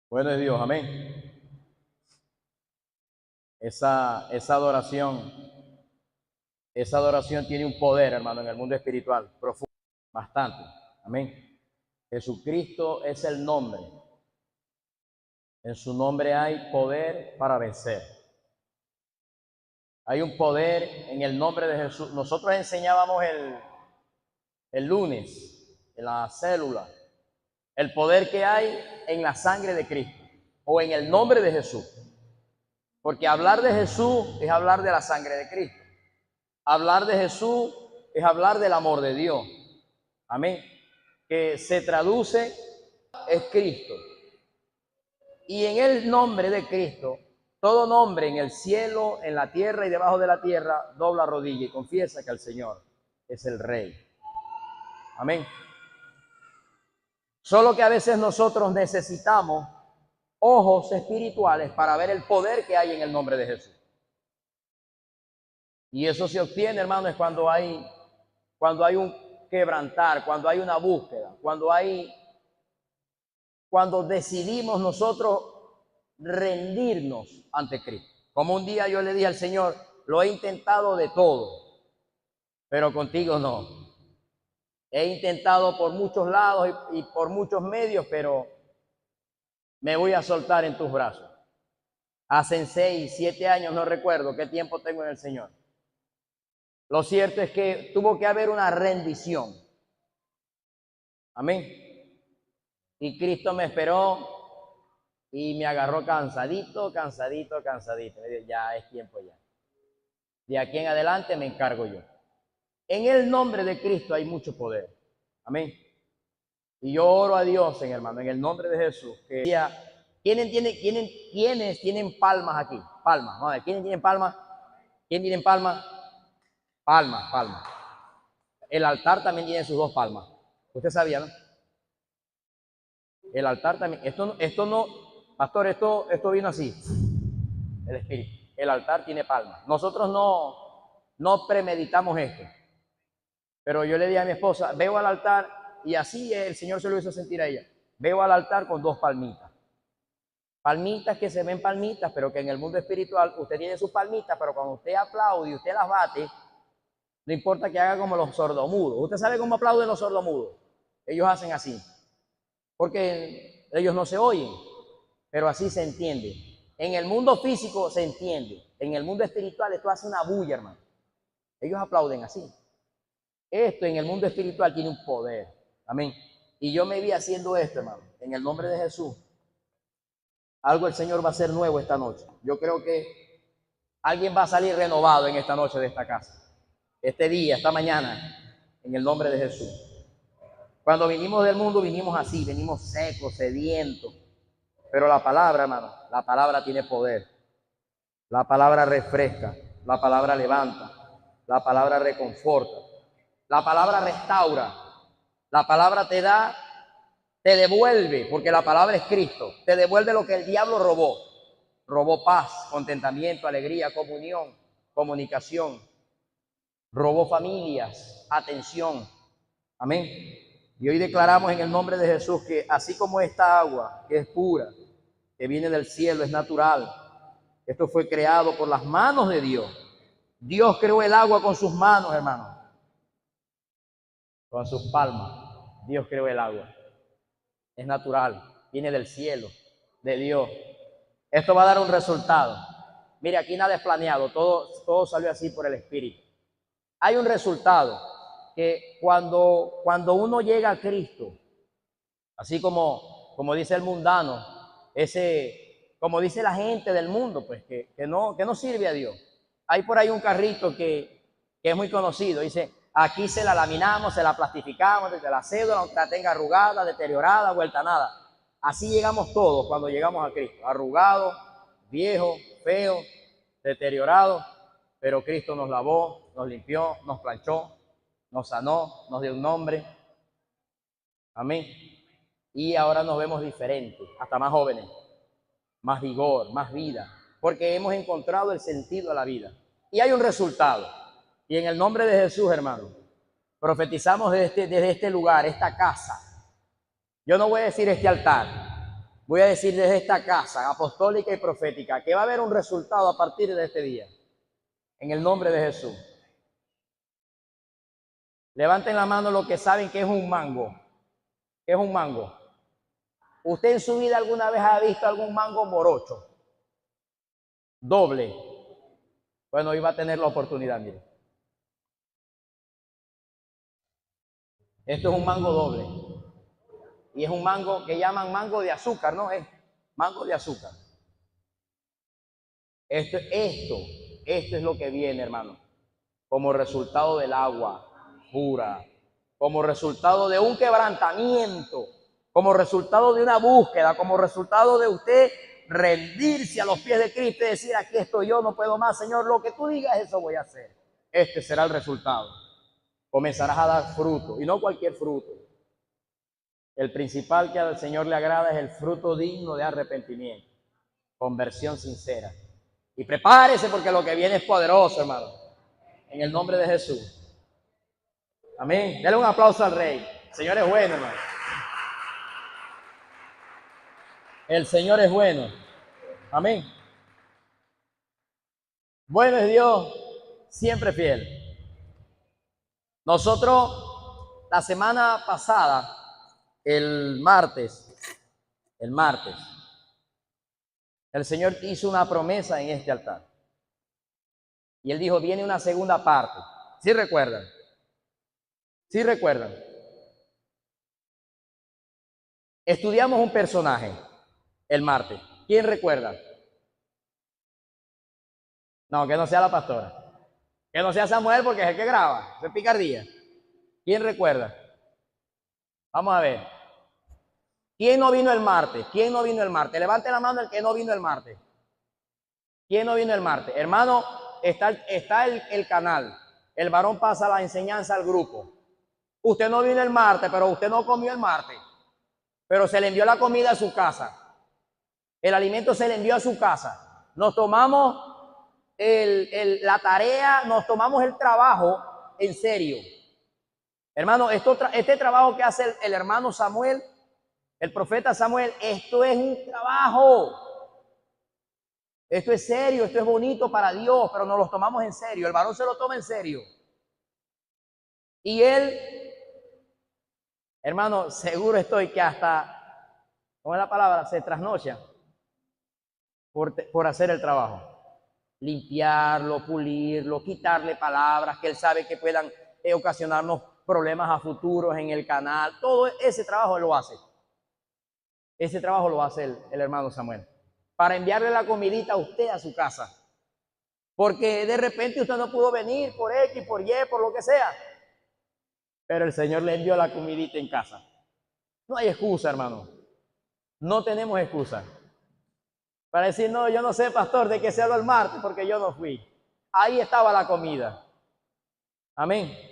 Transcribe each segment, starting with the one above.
Bueno es Dios, amén. Esa adoración tiene un poder, hermano, en el mundo espiritual, profundo, bastante, amén. Jesucristo es el nombre. En su nombre hay poder para vencer. Hay un poder en el nombre de Jesús. Nosotros enseñábamos el lunes en la célula el poder que hay en la sangre de Cristo o en el nombre de Jesús. Porque hablar de Jesús es hablar de la sangre de Cristo. Hablar de Jesús es hablar del amor de Dios. Amén. Que se traduce es Cristo. Y en el nombre de Cristo, todo nombre en el cielo, en la tierra y debajo de la tierra, dobla rodilla y confiesa que el Señor es el Rey. Amén. Solo que a veces nosotros necesitamos ojos espirituales para ver el poder que hay en el nombre de Jesús. Y eso se obtiene, hermano, es cuando hay un quebrantar, cuando hay una búsqueda, cuando decidimos nosotros rendirnos ante Cristo. Como un día yo le dije al Señor, lo he intentado de todo, pero contigo no. He intentado por muchos lados y por muchos medios, pero me voy a soltar en tus brazos. Hace 6, 7 años, no recuerdo qué tiempo tengo en el Señor. Lo cierto es que tuvo que haber una rendición. Amén. Y Cristo me esperó y me agarró cansadito. Me dijo, ya es tiempo ya. De aquí en adelante me encargo yo. En el nombre de Cristo hay mucho poder. Amén. Y yo oro a Dios, hermano, en el nombre de Jesús. ¿Quiénes tienen palmas aquí? Palmas. ¿No? ¿Quiénes tienen palmas? ¿Quién tiene palmas? Palmas. El altar también tiene sus 2 palmas. Usted sabía, ¿no? El altar también. Esto no, pastor, esto vino así. El espíritu. El altar tiene palmas. Nosotros no premeditamos esto. Pero yo le dije a mi esposa, veo al altar, y así el Señor se lo hizo sentir a ella. Veo al altar con 2 palmitas. Palmitas que se ven palmitas, pero que en el mundo espiritual usted tiene sus palmitas, pero cuando usted aplaude y usted las bate, no importa que haga como los sordomudos. ¿Usted sabe cómo aplauden los sordomudos? Ellos hacen así, porque ellos no se oyen, pero así se entiende. En el mundo físico se entiende. En el mundo espiritual esto hace una bulla, hermano. Ellos aplauden así. Esto en el mundo espiritual tiene un poder. Amén. Y yo me vi haciendo esto, hermano, en el nombre de Jesús. Algo el Señor va a hacer nuevo esta noche. Yo creo que alguien va a salir renovado en esta noche de esta casa. Este día, esta mañana, en el nombre de Jesús. Cuando vinimos del mundo, vinimos así, venimos secos, sedientos. Pero la palabra, hermano, la palabra tiene poder. La palabra refresca, la palabra levanta, la palabra reconforta, la palabra restaura, la palabra te da, te devuelve, porque la palabra es Cristo, te devuelve lo que el diablo robó. Robó paz, contentamiento, alegría, comunión, comunicación. Robó familias, atención. Amén. Y hoy declaramos en el nombre de Jesús que así como esta agua, que es pura, que viene del cielo, es natural, esto fue creado por las manos de Dios. Dios creó el agua con sus manos, hermano. Con sus palmas. Dios creó el agua. Es natural, viene del cielo, de Dios. Esto va a dar un resultado. Mire, aquí nada es planeado, todo salió así por el Espíritu. Hay un resultado que cuando uno llega a Cristo, así como dice el mundano, como dice la gente del mundo, pues que no sirve a Dios. Hay por ahí un carrito que es muy conocido, dice, aquí se la laminamos, se la plastificamos, desde la cédula, aunque la tenga arrugada, deteriorada, vuelta a nada. Así llegamos todos cuando llegamos a Cristo, arrugados, viejos, feos, deteriorados, pero Cristo nos lavó, nos limpió, nos planchó, nos sanó, nos dio un nombre. Amén. Y ahora nos vemos diferentes, hasta más jóvenes, más vigor, más vida, porque hemos encontrado el sentido a la vida. Y hay un resultado. Y en el nombre de Jesús, hermano, profetizamos desde este lugar, esta casa. Yo no voy a decir este altar, voy a decir desde esta casa apostólica y profética que va a haber un resultado a partir de este día. En el nombre de Jesús. Levanten la mano los que saben que es un mango. ¿Qué es un mango? ¿Usted en su vida alguna vez ha visto algún mango morocho? Doble. Bueno, hoy va a tener la oportunidad, mire. Esto es un mango doble. Y es un mango que llaman mango de azúcar, ¿no? Es mango de azúcar. Esto es lo que viene, hermano. Como resultado del agua pura. Como resultado de un quebrantamiento. Como resultado de una búsqueda. Como resultado de usted rendirse a los pies de Cristo y decir, aquí estoy yo, no puedo más, Señor, lo que tú digas, eso voy a hacer. Este será el resultado. Comenzarás a dar fruto, y no cualquier fruto. El principal que al Señor le agrada es el fruto digno de arrepentimiento, conversión sincera. Y prepárese porque lo que viene es poderoso, hermano. En el nombre de Jesús. Amén. Dale un aplauso al Rey. El Señor es bueno, hermano. El Señor es bueno. Amén. Bueno es Dios, siempre fiel. Nosotros, la semana pasada, el martes, el Señor hizo una promesa en este altar. Y Él dijo, viene una segunda parte. ¿Sí recuerdan? ¿Sí recuerdan? Estudiamos un personaje el martes. ¿Quién recuerda? No, que no sea la pastora. Que no sea Samuel porque es el que graba. Eso es picardía. ¿Quién recuerda? Vamos a ver. ¿Quién no vino el martes? ¿Quién no vino el martes? Levante la mano el que no vino el martes. ¿Quién no vino el martes? Hermano, está el canal. El varón pasa la enseñanza al grupo. Usted no vino el martes, pero usted no comió el martes. Pero se le envió la comida a su casa. El alimento se le envió a su casa. Nos tomamos la tarea, nos tomamos el trabajo en serio. Hermano, este trabajo que hace el hermano Samuel, el profeta Samuel, esto es un trabajo. Esto es serio, esto es bonito para Dios, pero nos lo tomamos en serio. El varón se lo toma en serio. Y él, hermano, seguro estoy que hasta, ¿cómo es la palabra? Se trasnocha por hacer el trabajo. Limpiarlo, pulirlo, quitarle palabras que él sabe que puedan ocasionarnos problemas a futuros en el canal. Todo ese trabajo él lo hace. Ese trabajo lo hace el hermano Samuel. Para enviarle la comidita a usted a su casa. Porque de repente usted no pudo venir por X, por Y, por lo que sea. Pero el Señor le envió la comidita en casa. No hay excusa, hermano. No tenemos excusa. Para decir, no, yo no sé, pastor, de qué se habló el martes porque yo no fui. Ahí estaba la comida. Amén.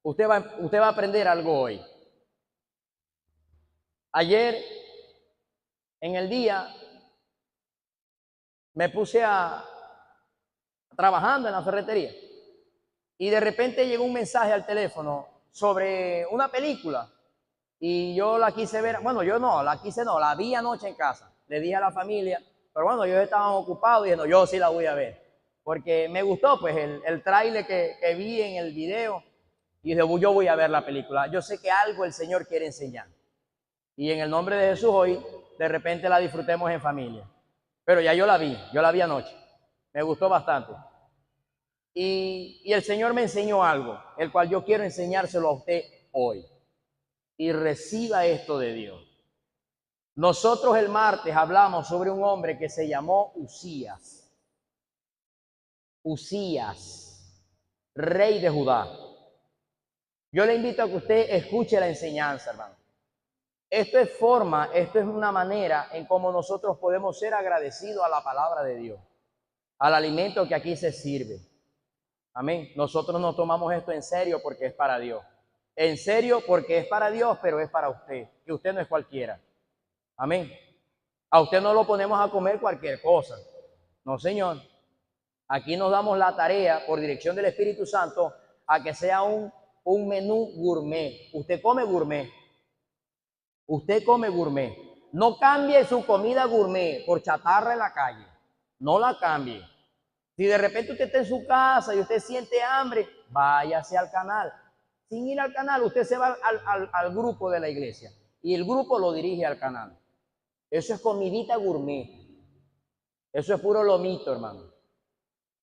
Usted va a aprender algo hoy. Ayer, en el día, me puse trabajando en la ferretería. Y de repente llegó un mensaje al teléfono sobre una película. Y yo la quise ver, bueno, yo no, la vi anoche en casa. Le dije a la familia, pero bueno, ellos estaban ocupados y dije, no, yo sí la voy a ver. Porque me gustó, pues, el tráiler que vi en el video. Y dije, yo voy a ver la película. Yo sé que algo el Señor quiere enseñar. Y en el nombre de Jesús hoy, de repente la disfrutemos en familia. Pero ya yo la vi anoche. Me gustó bastante. Y el Señor me enseñó algo, el cual yo quiero enseñárselo a usted hoy. Y reciba esto de Dios. Nosotros el martes hablamos sobre un hombre que se llamó Usías. Usías, rey de Judá. Yo le invito a que usted escuche la enseñanza, hermano. Esto es una manera en cómo nosotros podemos ser agradecidos a la palabra de Dios, al alimento que aquí se sirve. Amén. Nosotros nos tomamos esto en serio porque es para Dios. En serio porque es para Dios, pero es para usted. Que usted no es cualquiera. Amén. A usted no lo ponemos a comer cualquier cosa. No, Señor. Aquí nos damos la tarea, por dirección del Espíritu Santo, a que sea un un menú gourmet. Usted come gourmet. Usted come gourmet. No cambie su comida gourmet por chatarra en la calle. No la cambie. Si de repente usted está en su casa y usted siente hambre, váyase al canal. Sin ir al canal, usted se va al grupo de la iglesia y el grupo lo dirige al canal. Eso es comidita gourmet. Eso es puro lomito, hermano.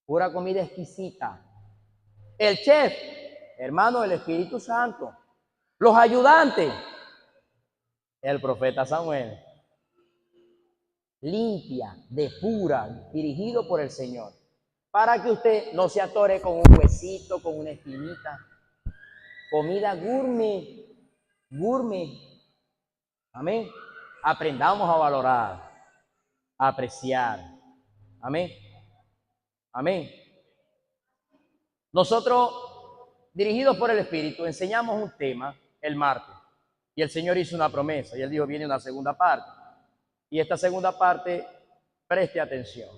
Pura comida exquisita. El chef, hermano, el Espíritu Santo. Los ayudantes, el profeta Samuel. Limpia, depura, dirigido por el Señor. Para que usted no se atore con un huesito, con una espinita. Comida gourmet, gourmet. Amén. Aprendamos a valorar, a apreciar. Amén. Amén. Nosotros, dirigidos por el Espíritu, enseñamos un tema el martes. Y el Señor hizo una promesa. Y Él dijo, viene una segunda parte. Y esta segunda parte, preste atención.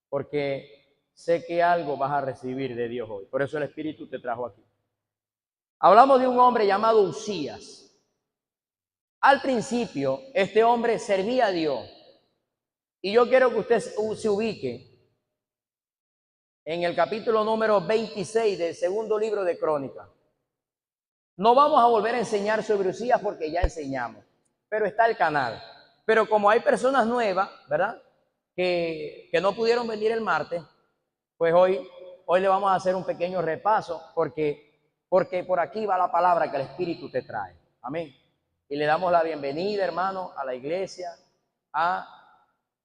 Porque sé que algo vas a recibir de Dios hoy. Por eso el Espíritu te trajo aquí. Hablamos de un hombre llamado Uzías. Al principio, este hombre servía a Dios. Y yo quiero que usted se ubique en el capítulo número 26 del segundo libro de Crónicas. No vamos a volver a enseñar sobre Uzías porque ya enseñamos, pero está el canal. Pero como hay personas nuevas, ¿verdad? Que no pudieron venir el martes, pues hoy le vamos a hacer un pequeño repaso porque por aquí va la palabra que el Espíritu te trae. Amén. Y le damos la bienvenida, hermano, a la iglesia, a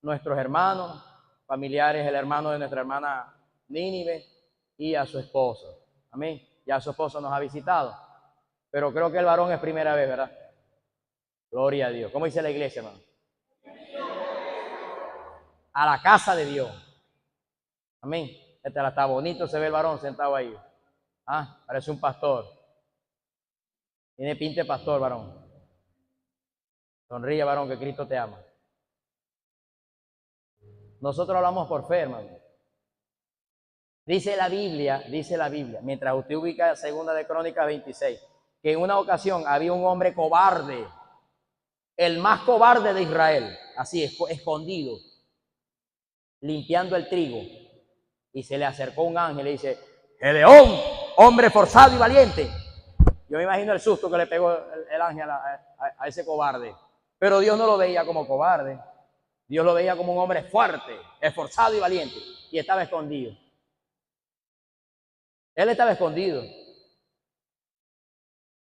nuestros hermanos, familiares, el hermano de nuestra hermana Nínive y a su esposa. Amén. Ya su esposo nos ha visitado. Pero creo que el varón es primera vez, ¿verdad? Gloria a Dios. ¿Cómo dice la iglesia, hermano? A la casa de Dios. Amén. Está bonito, se ve el varón sentado ahí. Ah, parece un pastor. Tiene pinta de pastor, varón. Sonríe, varón, que Cristo te ama. Nosotros hablamos por fe, hermano. Dice la Biblia, mientras usted ubica segunda de Crónicas 26, que en una ocasión había un hombre cobarde, el más cobarde de Israel, así escondido, limpiando el trigo, y se le acercó un ángel y le dice, Gedeón, hombre forzado y valiente. Yo me imagino el susto que le pegó el ángel a ese cobarde, pero Dios no lo veía como cobarde, Dios lo veía como un hombre fuerte, esforzado y valiente, y estaba escondido. Él estaba escondido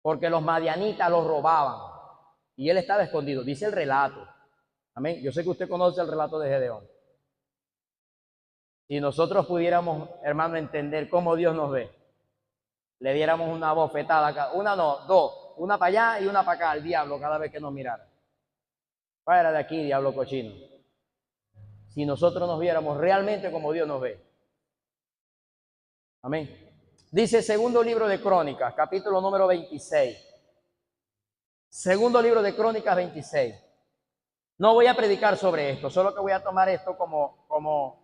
porque los madianitas los robaban y él estaba escondido, dice el relato. Amén. Yo sé que usted conoce el relato de Gedeón. Si nosotros pudiéramos, hermano, entender cómo Dios nos ve, le diéramos una bofetada acá, una no, dos, una para allá y una para acá al diablo cada vez que nos mirara. Fuera de aquí, diablo cochino. Si nosotros nos viéramos realmente como Dios nos ve. Amén. Dice segundo libro de Crónicas, capítulo número 26. Segundo libro de Crónicas 26. No voy a predicar sobre esto, solo que voy a tomar esto como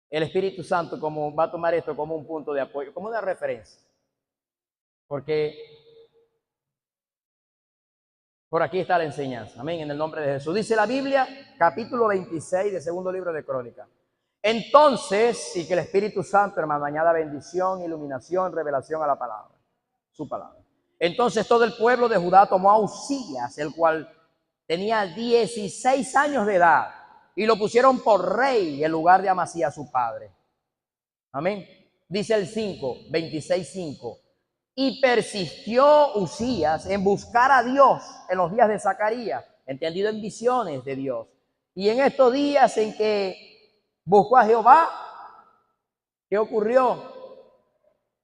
el Espíritu Santo va a tomar esto como un punto de apoyo, como una referencia. Porque por aquí está la enseñanza. Amén, en el nombre de Jesús. Dice la Biblia, capítulo 26 de segundo libro de Crónicas. Entonces, y que el Espíritu Santo, hermano, añada bendición, iluminación, revelación a la palabra, su palabra. Entonces todo el pueblo de Judá tomó a Uzías, el cual tenía 16 años de edad, y lo pusieron por rey en lugar de Amasías su padre. Amén. Dice el 26:5. Y persistió Uzías en buscar a Dios en los días de Zacarías, entendido en visiones de Dios. Y en estos días en que buscó a Jehová, ¿qué ocurrió?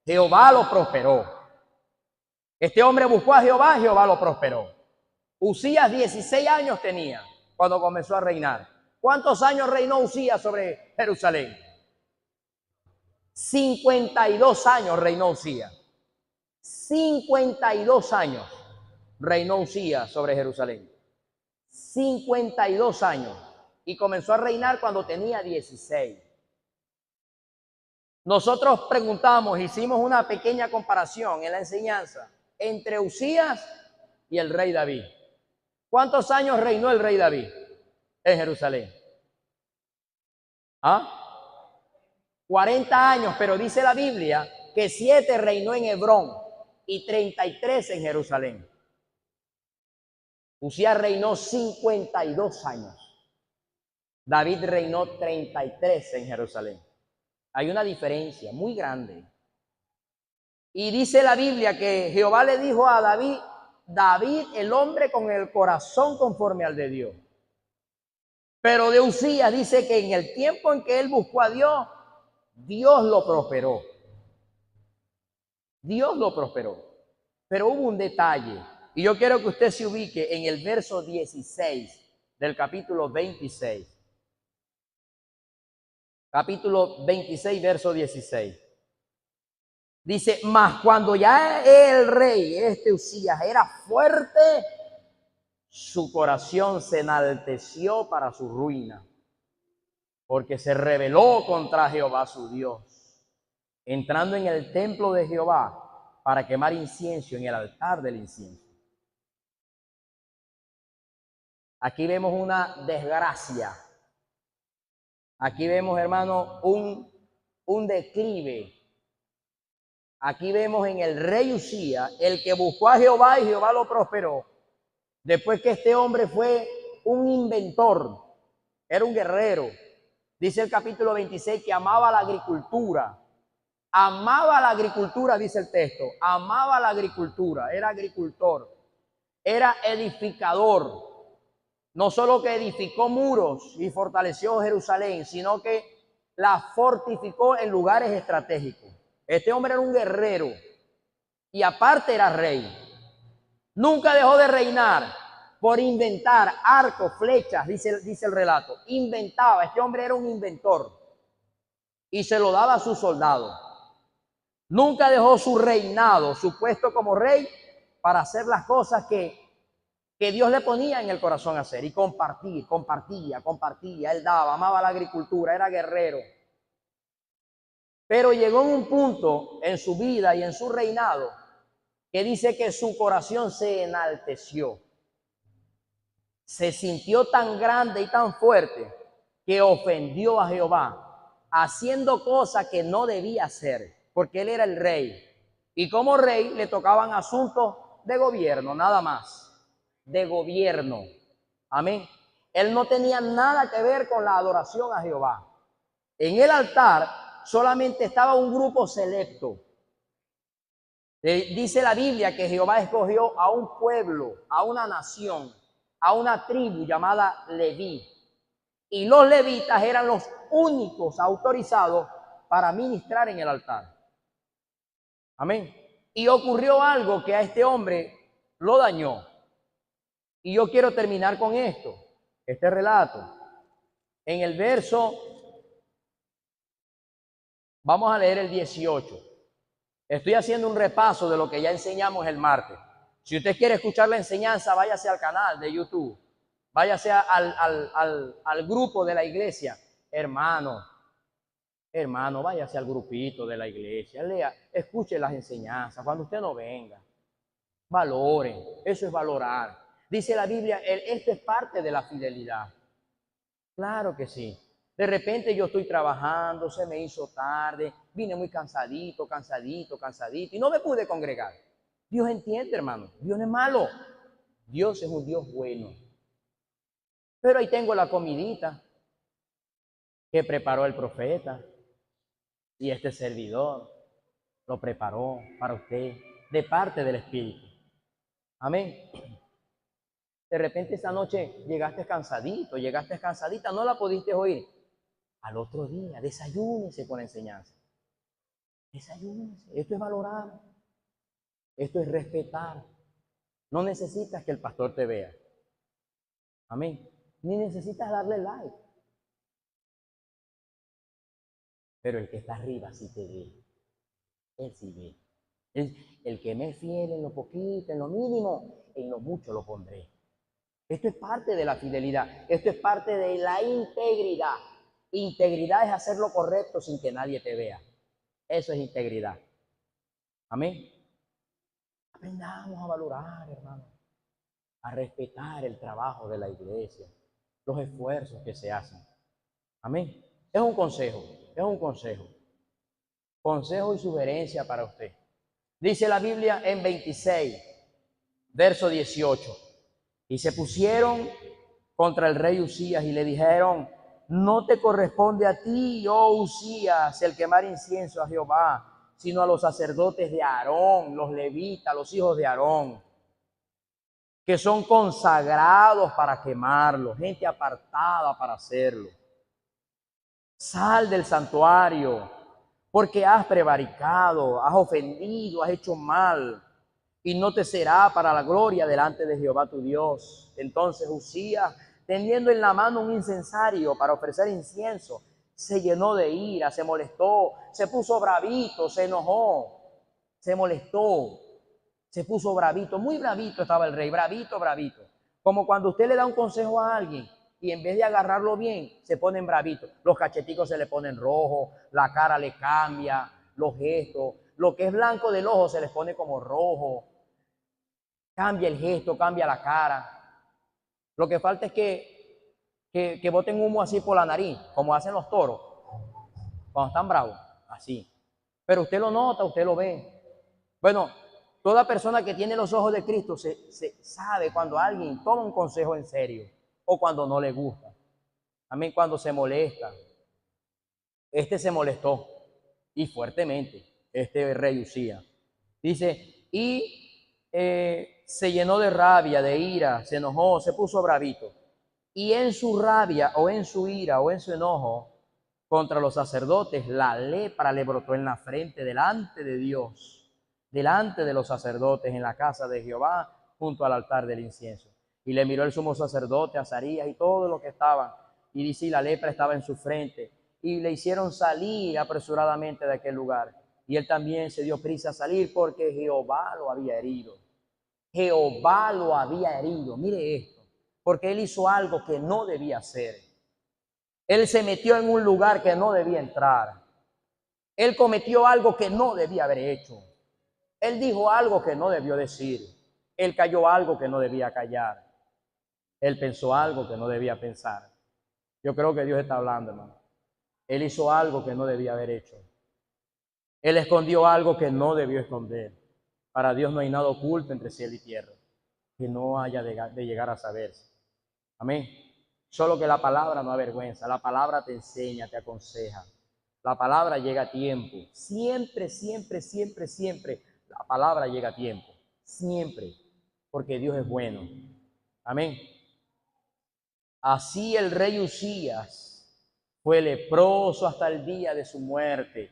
Jehová lo prosperó. Este hombre buscó a Jehová, Jehová lo prosperó. Uzías 16 años tenía cuando comenzó a reinar. ¿Cuántos años reinó Uzías sobre Jerusalén? 52 años reinó Uzías. 52 años reinó Uzías sobre Jerusalén. 52 años. Y comenzó a reinar cuando tenía 16. Nosotros preguntamos, hicimos una pequeña comparación en la enseñanza entre Usías y el rey David. ¿Cuántos años reinó el rey David en Jerusalén? ¿Ah? 40 años, pero dice la Biblia que 7 reinó en Hebrón y 33 en Jerusalén. Usías reinó 52 años. David reinó 33 en Jerusalén. Hay una diferencia muy grande. Y dice la Biblia que Jehová le dijo a David, David, el hombre con el corazón conforme al de Dios. Pero de Usías dice que en el tiempo en que él buscó a Dios, Dios lo prosperó. Dios lo prosperó. Pero hubo un detalle. Y yo quiero que usted se ubique en el verso 16 del capítulo 26. Capítulo 26, verso 16. Dice, mas cuando ya el rey, Usías, era fuerte, su corazón se enalteció para su ruina, porque se rebeló contra Jehová su Dios, entrando en el templo de Jehová para quemar incienso en el altar del incienso. Aquí vemos una desgracia. Aquí vemos, hermano, un declive. Aquí vemos en el rey Usías, el que buscó a Jehová y Jehová lo prosperó. Después que este hombre fue un inventor, era un guerrero. Dice el capítulo 26 que amaba la agricultura. Amaba la agricultura, dice el texto. Amaba la agricultura, era agricultor. Era edificador. No solo que edificó muros y fortaleció Jerusalén, sino que la fortificó en lugares estratégicos. Este hombre era un guerrero y aparte era rey. Nunca dejó de reinar por inventar arcos, flechas, dice el relato. Inventaba, este hombre era un inventor y se lo daba a sus soldados. Nunca dejó su reinado, su puesto como rey, para hacer las cosas que Dios le ponía en el corazón hacer y compartía. Él daba, amaba la agricultura, era guerrero. Pero llegó en un punto en su vida y en su reinado que dice que su corazón se enalteció. Se sintió tan grande y tan fuerte que ofendió a Jehová, haciendo cosas que no debía hacer, porque él era el rey. Y como rey le tocaban asuntos de gobierno, nada más, de gobierno. Amén. Él no tenía nada que ver con la adoración a Jehová. En el altar solamente estaba un grupo selecto. Dice la Biblia que Jehová escogió a un pueblo, a una nación, a una tribu llamada Leví. Y los levitas eran los únicos autorizados para ministrar en el altar. Amén. Y ocurrió algo que a este hombre lo dañó. Y yo quiero terminar con esto, este relato. En el verso, vamos a leer el 18. Estoy haciendo un repaso de lo que ya enseñamos el martes. Si usted quiere escuchar la enseñanza, váyase al canal de YouTube. Váyase al grupo de la iglesia. Hermano, váyase al grupito de la iglesia. Lea, escuche las enseñanzas. Cuando usted no venga, valoren. Eso es valorar. Dice la Biblia, esto es parte de la fidelidad. Claro que sí. De repente yo estoy trabajando, se me hizo tarde, vine muy cansadito, y no me pude congregar. Dios entiende, hermano. Dios no es malo. Dios es un Dios bueno. Pero ahí tengo la comidita que preparó el profeta y este servidor lo preparó para usted de parte del Espíritu. Amén. De repente esa noche llegaste cansadita, no la pudiste oír. Al otro día, desayúnese con la enseñanza. Desayúnese. Esto es valorar. Esto es respetar. No necesitas que el pastor te vea. Amén. Ni necesitas darle like. Pero el que está arriba sí te ve. Él sí ve. El que me es fiel en lo poquito, en lo mínimo, en lo mucho lo pondré. Esto es parte de la fidelidad. Esto es parte de la integridad. Integridad es hacer lo correcto sin que nadie te vea. Eso es integridad. Amén. Aprendamos a valorar, hermano, a respetar el trabajo de la iglesia, los esfuerzos que se hacen. Amén. Es un consejo, es un consejo. Consejo y sugerencia para usted. Dice la Biblia en 26, verso 18. Y se pusieron contra el rey Usías y le dijeron: no te corresponde a ti, oh Usías, el quemar incienso a Jehová, sino a los sacerdotes de Aarón, los levitas, los hijos de Aarón, que son consagrados para quemarlo, gente apartada para hacerlo. Sal del santuario, porque has prevaricado, has ofendido, has hecho mal, y no te será para la gloria delante de Jehová tu Dios. Entonces Usías, teniendo en la mano un incensario para ofrecer incienso, se llenó de ira, se molestó, se puso bravito, se enojó, se molestó, se puso bravito, muy bravito estaba el rey, bravito, bravito. Como cuando usted le da un consejo a alguien y en vez de agarrarlo bien, se ponen bravitos. Los cacheticos se le ponen rojos, la cara le cambia, los gestos, lo que es blanco del ojo se les pone como rojo. Cambia el gesto, cambia la cara. Lo que falta es que boten humo así por la nariz, como hacen los toros, cuando están bravos, así. Pero usted lo nota, usted lo ve. Bueno, toda persona que tiene los ojos de Cristo se sabe cuando alguien toma un consejo en serio o cuando no le gusta. Amén, cuando se molesta. Este se molestó y fuertemente, este rey Usías. Dice, se llenó de rabia, de ira, se enojó, se puso bravito. Y en su rabia o en su ira o en su enojo contra los sacerdotes, la lepra le brotó en la frente delante de Dios, delante de los sacerdotes en la casa de Jehová, junto al altar del incienso. Y le miró el sumo sacerdote, Azarías y todos los que estaban. Y dice, y la lepra estaba en su frente. Y le hicieron salir apresuradamente de aquel lugar. Y él también se dio prisa a salir porque Jehová lo había herido. Jehová lo había herido. Mire esto, porque él hizo algo que no debía hacer. Él se metió en un lugar que no debía entrar. Él cometió algo que no debía haber hecho. Él dijo algo que no debió decir. Él calló algo que no debía callar. Él pensó algo que no debía pensar. Yo creo que Dios está hablando, hermano. Él hizo algo que no debía haber hecho. Él escondió algo que no debió esconder. Para Dios no hay nada oculto entre cielo y tierra que no haya de llegar a saberse. Amén. Solo que la palabra no avergüenza. La palabra te enseña, te aconseja. La palabra llega a tiempo. Siempre, siempre, siempre, siempre. La palabra llega a tiempo. Siempre. Porque Dios es bueno. Amén. Así el rey Usías fue leproso hasta el día de su muerte.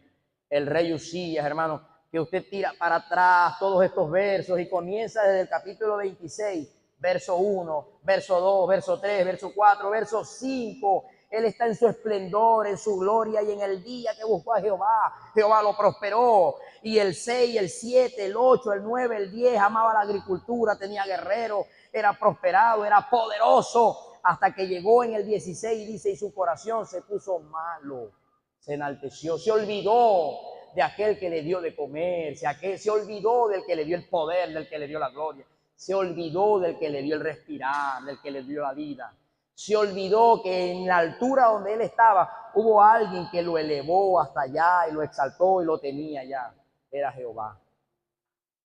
El rey Usías, hermano, que usted tira para atrás todos estos versos y comienza desde el capítulo 26, verso 1, verso 2, verso 3, verso 4, verso 5. Él está en su esplendor, en su gloria, y en el día que buscó a Jehová, Jehová lo prosperó. Y el 6, el 7, el 8, el 9, el 10, amaba la agricultura, tenía guerreros, era prosperado, era poderoso. Hasta que llegó en el 16, dice, y su corazón se puso malo, se enalteció, se olvidó de aquel que le dio de comer, se olvidó del que le dio el poder, del que le dio la gloria, se olvidó del que le dio el respirar, del que le dio la vida. Se olvidó que en la altura donde él estaba hubo alguien que lo elevó hasta allá y lo exaltó y lo tenía allá. Era Jehová.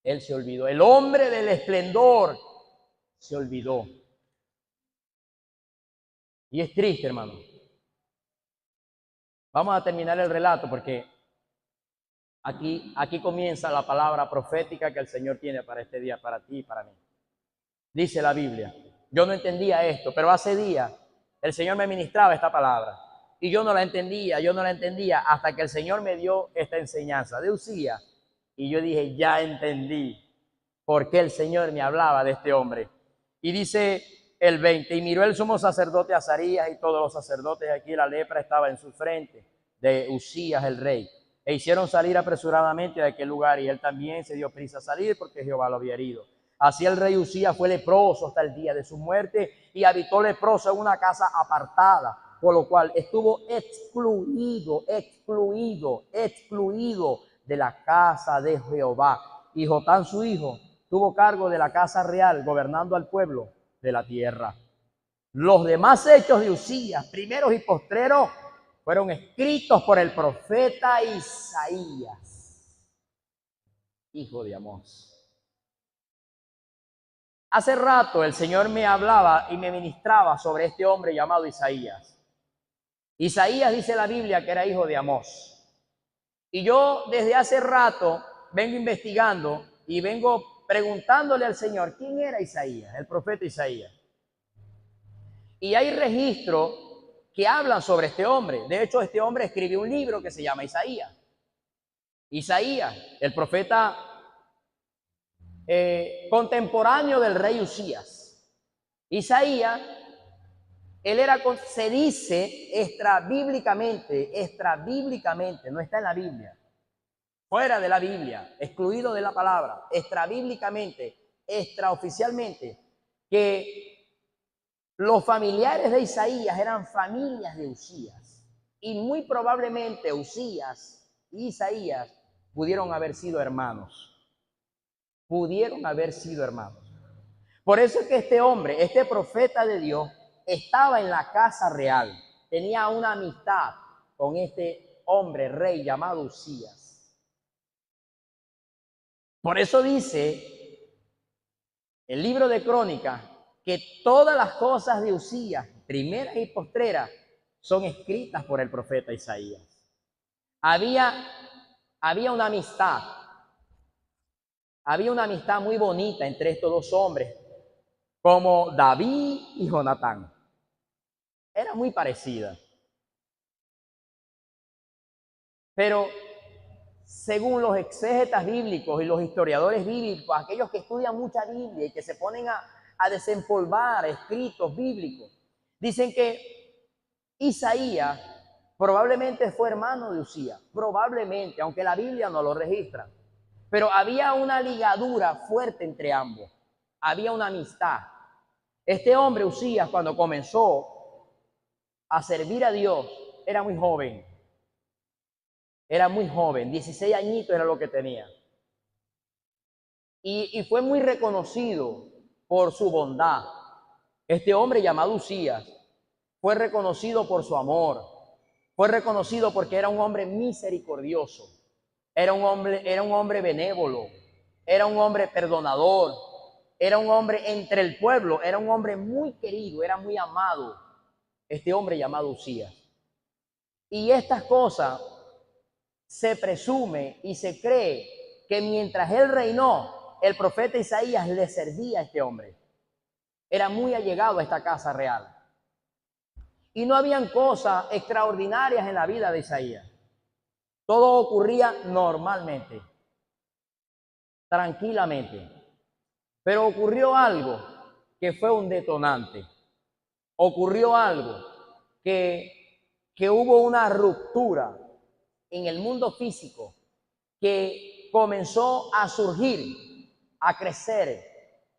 Él se olvidó. El hombre del esplendor se olvidó. Y es triste, hermano. Vamos a terminar el relato porque aquí comienza la palabra profética que el Señor tiene para este día, para ti y para mí. Dice la Biblia. Yo no entendía esto, pero hace días el Señor me ministraba esta palabra. Y yo no la entendía hasta que el Señor me dio esta enseñanza de Usías. Y yo dije, ya entendí por qué el Señor me hablaba de este hombre. Y dice el 20, y miró el sumo sacerdote Azarías y todos los sacerdotes aquí, la lepra estaba en su frente de Usías el rey. E hicieron salir apresuradamente de aquel lugar y él también se dio prisa a salir porque Jehová lo había herido. Así el rey Usías fue leproso hasta el día de su muerte y habitó leproso en una casa apartada por lo cual estuvo excluido de la casa de Jehová. Y Jotán su hijo tuvo cargo de la casa real, gobernando al pueblo de la tierra. Los demás hechos de Uzías, primeros y postreros, fueron escritos por el profeta Isaías, hijo de Amós. Hace rato el Señor me hablaba y me ministraba sobre este hombre llamado Isaías. Isaías dice la Biblia que era hijo de Amós. Y yo desde hace rato vengo investigando y vengo preguntándole al Señor, ¿quién era Isaías? El profeta Isaías. Y hay registros que hablan sobre este hombre. De hecho, este hombre escribió un libro que se llama Isaías. Isaías, el profeta contemporáneo del rey Uzías. Isaías, él era, se dice extrabíblicamente, no está en la Biblia, fuera de la Biblia, excluido de la palabra, extrabíblicamente, extraoficialmente, que los familiares de Isaías eran familias de Uzías. Y muy probablemente Uzías y Isaías pudieron haber sido hermanos. Por eso es que este hombre, este profeta de Dios, estaba en la casa real. Tenía una amistad con este hombre rey llamado Uzías. Por eso dice el libro de Crónicas que todas las cosas de Uzías, primeras y postreras, son escritas por el profeta Isaías. Había una amistad. Había una amistad muy bonita entre estos dos hombres, como David y Jonatán. Era muy parecida. Pero según los exégetas bíblicos y los historiadores bíblicos, aquellos que estudian mucha Biblia y que se ponen a desempolvar escritos bíblicos, dicen que Isaías probablemente fue hermano de Uzías, probablemente, aunque la Biblia no lo registra. Pero había una ligadura fuerte entre ambos, había una amistad. Este hombre, Uzías, cuando comenzó a servir a Dios, era muy joven. 16 añitos era lo que tenía. Y fue muy reconocido por su bondad. Este hombre llamado Uzías fue reconocido por su amor, fue reconocido porque era un hombre misericordioso, era un hombre benévolo, era un hombre perdonador, era un hombre entre el pueblo, era un hombre muy querido, era muy amado, este hombre llamado Uzías. Y estas cosas se presume y se cree que mientras él reinó, el profeta Isaías le servía a este hombre. Era muy allegado a esta casa real. Y no habían cosas extraordinarias en la vida de Isaías. Todo ocurría normalmente, tranquilamente. Pero ocurrió algo que fue un detonante. Ocurrió algo que hubo una ruptura en el mundo físico que comenzó a surgir, a crecer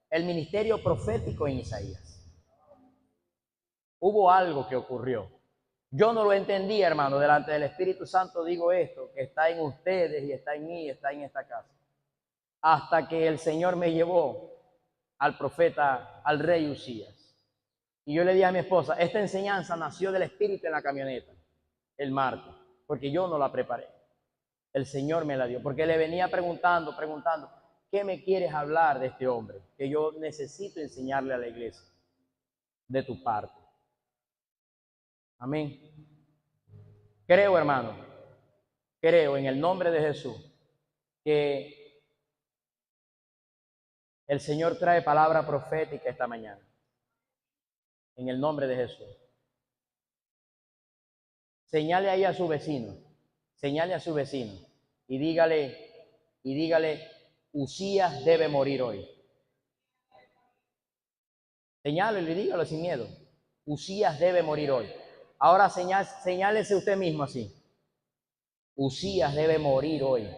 el ministerio profético en Isaías. Hubo algo que ocurrió. Yo no lo entendí, hermano. Delante del Espíritu Santo digo esto, que está en ustedes y está en mí, está en esta casa. Hasta que el Señor me llevó al profeta, al rey Uzías. Y yo le dije a mi esposa, esta enseñanza nació del Espíritu en la camioneta, el martes, porque yo no la preparé. El Señor me la dio, porque le venía preguntando, ¿qué me quieres hablar de este hombre? Que yo necesito enseñarle a la iglesia, de tu parte. Amén. Creo, hermano, creo en el nombre de Jesús que el Señor trae palabra profética esta mañana. En el nombre de Jesús. Señale ahí a su vecino, y dígale, Uzías debe morir hoy. Señálelo y dígalo sin miedo. Uzías debe morir hoy. Ahora señálese usted mismo así. Uzías debe morir hoy.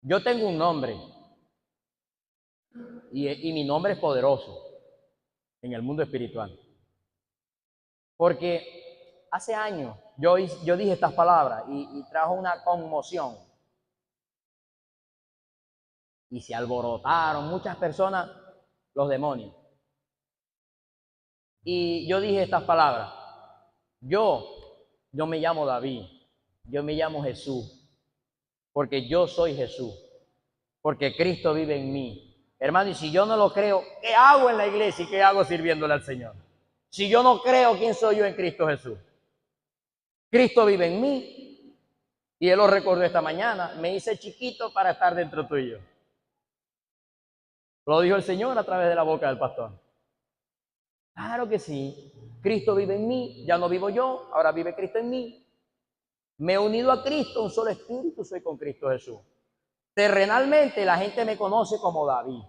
Yo tengo un nombre y mi nombre es poderoso. en el mundo espiritual. Porque hace años yo dije estas palabras y trajo una conmoción. Y se alborotaron muchas personas, los demonios. Y yo dije estas palabras. Yo me llamo David. Yo me llamo Jesús. Porque yo soy Jesús. Porque Cristo vive en mí. Hermano, y si yo no lo creo, ¿qué hago en la iglesia y qué hago sirviéndole al Señor? Si yo no creo, ¿quién soy yo en Cristo Jesús? Cristo vive en mí. Y Él lo recordó esta mañana. Me hice chiquito para estar dentro tuyo. Lo dijo el Señor a través de la boca del pastor. Claro que sí. Cristo vive en mí. Ya no vivo yo, ahora vive Cristo en mí. Me he unido a Cristo, un solo espíritu soy con Cristo Jesús. Terrenalmente la gente me conoce como David.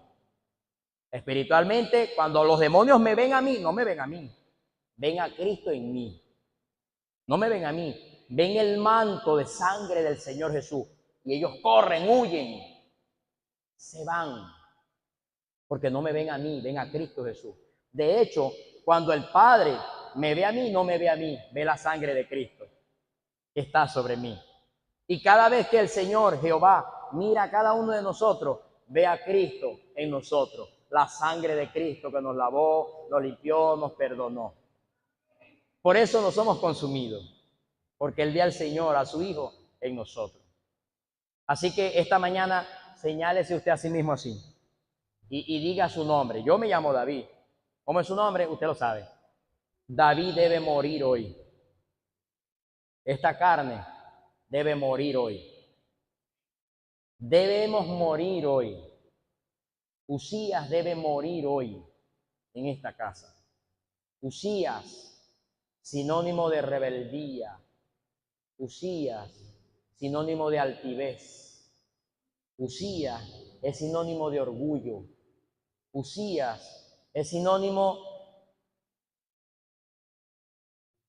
Espiritualmente, cuando los demonios me ven a mí, no me ven a mí. Ven a Cristo en mí. No me ven a mí. Ven el manto de sangre del Señor Jesús. Y ellos corren, huyen. Se van. Porque no me ven a mí, ven a Cristo Jesús. De hecho, cuando el Padre me ve a mí, no me ve a mí, ve la sangre de Cristo que está sobre mí. Y cada vez que el Señor Jehová mira a cada uno de nosotros, ve a Cristo en nosotros, la sangre de Cristo que nos lavó, nos limpió, nos perdonó. Por eso no somos consumidos, porque Él ve al Señor, a su Hijo en nosotros. Así que esta mañana señálese usted a sí mismo así y diga su nombre. Yo me llamo David. ¿Cómo es su nombre? Usted lo sabe. David debe morir hoy. Esta carne debe morir hoy. Debemos morir hoy. Usías debe morir hoy en esta casa. Usías, sinónimo de rebeldía. Usías, sinónimo de altivez. Usías es sinónimo de orgullo. Usías es sinónimo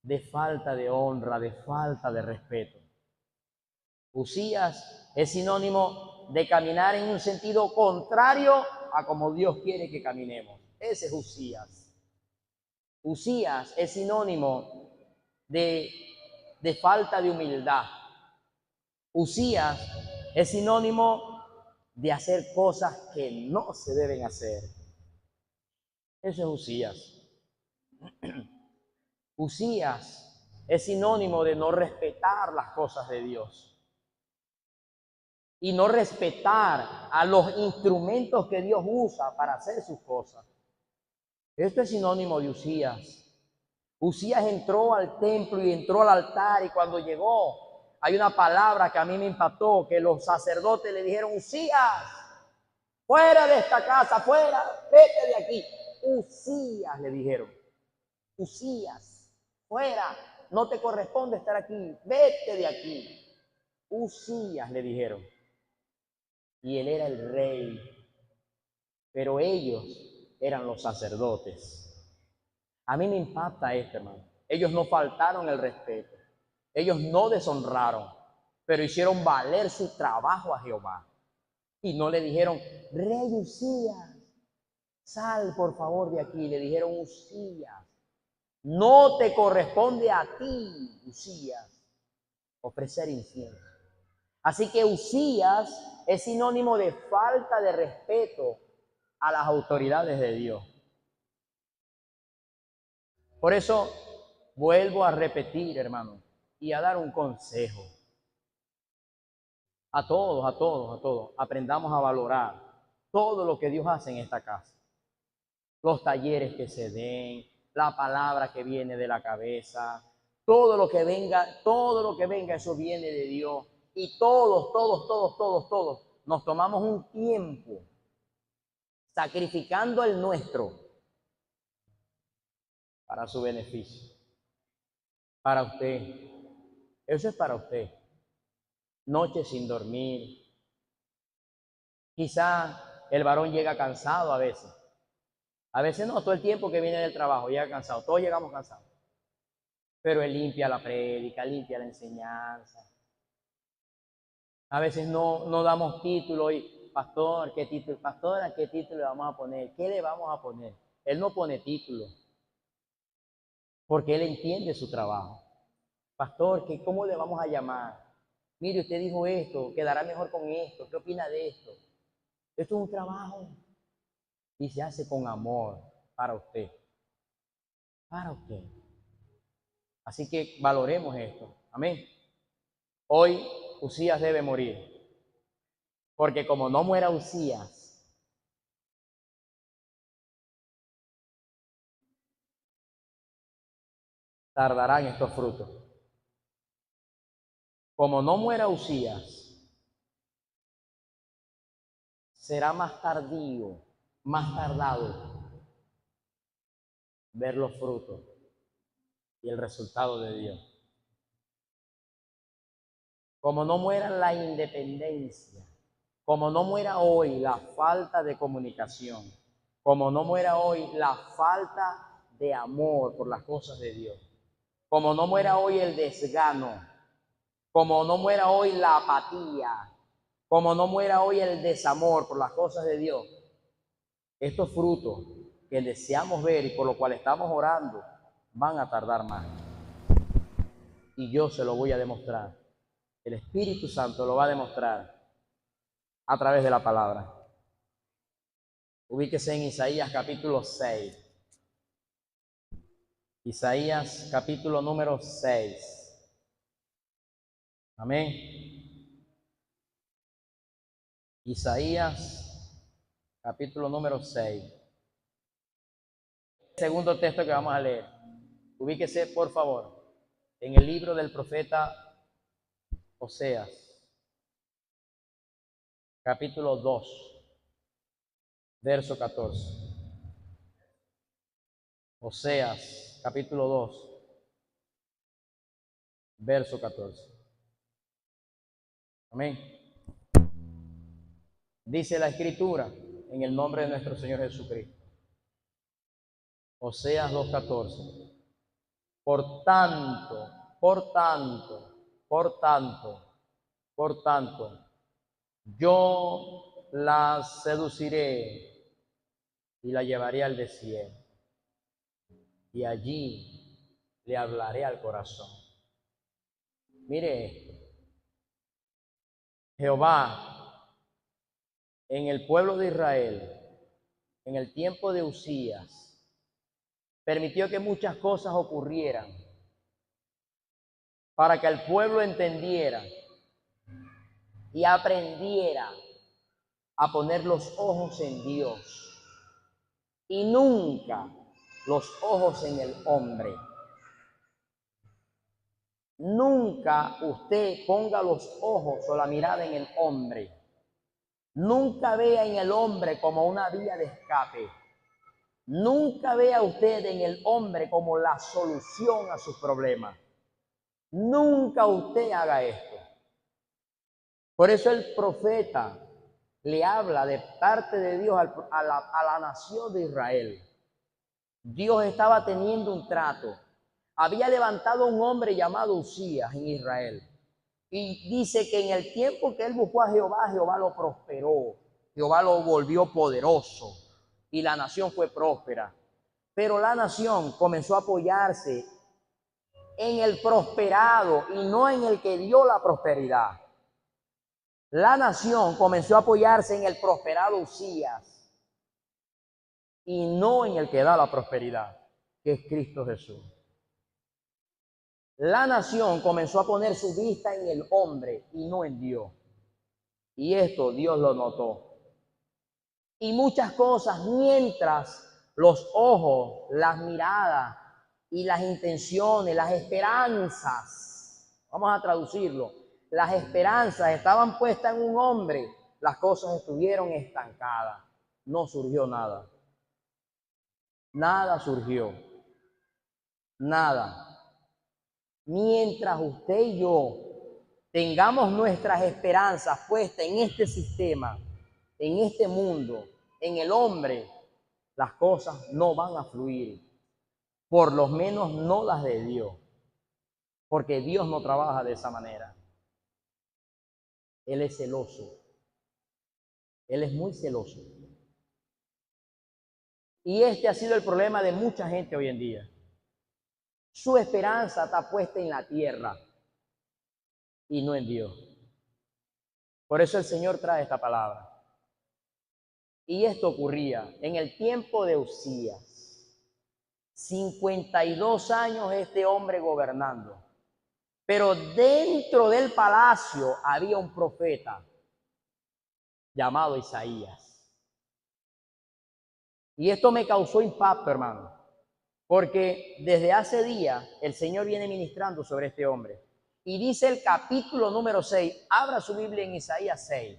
de falta de honra, de falta de respeto. Usías es sinónimo de caminar en un sentido contrario a como Dios quiere que caminemos. Ese es Usías. Usías es sinónimo de falta de humildad. Usías es sinónimo de hacer cosas que no se deben hacer. Eso es Usías. Usías es sinónimo de no respetar las cosas de Dios y no respetar a los instrumentos que Dios usa para hacer sus cosas. Esto es sinónimo de Usías. Usías entró al templo y entró al altar, y cuando llegó, hay una palabra que a mí me impactó, que los sacerdotes le dijeron: Usías, fuera de esta casa, fuera, vete de aquí. Usías, le dijeron. Usías, fuera, no te corresponde estar aquí, vete de aquí. Usías, le dijeron. Y él era el rey, pero ellos eran los sacerdotes. A mí me impacta esto, hermano. Ellos no faltaron el respeto, ellos no deshonraron, pero hicieron valer su trabajo a Jehová. Y no le dijeron: Rey Usías, sal por favor de aquí. Le dijeron: Usías, no te corresponde a ti, Usías, ofrecer incienso. Así que Usías es sinónimo de falta de respeto a las autoridades de Dios. Por eso vuelvo a repetir, hermano, y a dar un consejo. A todos, aprendamos a valorar todo lo que Dios hace en esta casa. Los talleres que se den, la palabra que viene de la cabeza, todo lo que venga, eso viene de Dios. Y todos nos tomamos un tiempo sacrificando el nuestro para su beneficio, para usted. Eso es para usted. Noches sin dormir. Quizá el varón llega cansado a veces. A veces no, todo el tiempo que viene del trabajo llega cansado. Todos llegamos cansados. Pero él limpia la prédica, limpia la enseñanza. A veces no damos título y: pastor, ¿qué título? Pastora, ¿qué título le vamos a poner? ¿Qué le vamos a poner? Él no pone título, porque Él entiende su trabajo. Pastor, ¿cómo le vamos a llamar? Mire, usted dijo esto, quedará mejor con esto. ¿Qué opina de esto? Esto es un trabajo y se hace con amor para usted. Para usted. Así que valoremos esto. Amén. Hoy Usías debe morir. Porque como no muera Usías, tardarán estos frutos. Como no muera Usías, será más tardío, más tardado ver los frutos y el resultado de Dios. Como no muera la independencia, como no muera hoy la falta de comunicación, como no muera hoy la falta de amor por las cosas de Dios, como no muera hoy el desgano, como no muera hoy la apatía, como no muera hoy el desamor por las cosas de Dios, estos frutos que deseamos ver y por lo cual estamos orando van a tardar más. Y yo se lo voy a demostrar. El Espíritu Santo lo va a demostrar a través de la palabra. Ubíquese en Isaías capítulo 6. Isaías capítulo número 6. Amén. Isaías capítulo número 6. Segundo texto que vamos a leer. Ubíquese, por favor, en el libro del profeta Oseas, capítulo 2, verso 14. Oseas, capítulo 2, verso 14. Amén. Dice la Escritura, en el nombre de nuestro Señor Jesucristo. Oseas 2:14. Por tanto, por tanto, por tanto, por tanto, yo la seduciré y la llevaré al desierto, y allí le hablaré al corazón. Mire esto. Jehová, en el pueblo de Israel, en el tiempo de Usías, permitió que muchas cosas ocurrieran para que el pueblo entendiera y aprendiera a poner los ojos en Dios y nunca los ojos en el hombre. Nunca usted ponga los ojos o la mirada en el hombre. Nunca vea en el hombre como una vía de escape. Nunca vea usted en el hombre como la solución a sus problemas. Nunca usted haga esto. Por eso el profeta le habla de parte de Dios a la nación de Israel. Dios estaba teniendo un trato. Había levantado un hombre llamado Usías en Israel. Y dice que en el tiempo que él buscó a Jehová, Jehová lo prosperó. Jehová lo volvió poderoso y la nación fue próspera. Pero la nación comenzó a apoyarse en el prosperado y no en el que dio la prosperidad. La nación comenzó a apoyarse en el prosperado Usías y no en el que da la prosperidad, que es Cristo Jesús. La nación comenzó a poner su vista en el hombre y no en Dios. Y esto Dios lo notó. Y muchas cosas, mientras los ojos, las miradas y las intenciones, las esperanzas, vamos a traducirlo, las esperanzas estaban puestas en un hombre, las cosas estuvieron estancadas. No surgió nada. Nada surgió. Nada. Mientras usted y yo tengamos nuestras esperanzas puestas en este sistema, en este mundo, en el hombre, las cosas no van a fluir. Por lo menos no las de Dios. Porque Dios no trabaja de esa manera. Él es celoso. Él es muy celoso. Y este ha sido el problema de mucha gente hoy en día. Su esperanza está puesta en la tierra y no en Dios. Por eso el Señor trae esta palabra. Y esto ocurría en el tiempo de Usías. 52 años este hombre gobernando. Pero dentro del palacio había un profeta llamado Isaías. Y esto me causó impacto, hermano, porque desde hace días el Señor viene ministrando sobre este hombre. Y dice el capítulo número 6, abra su Biblia en Isaías 6.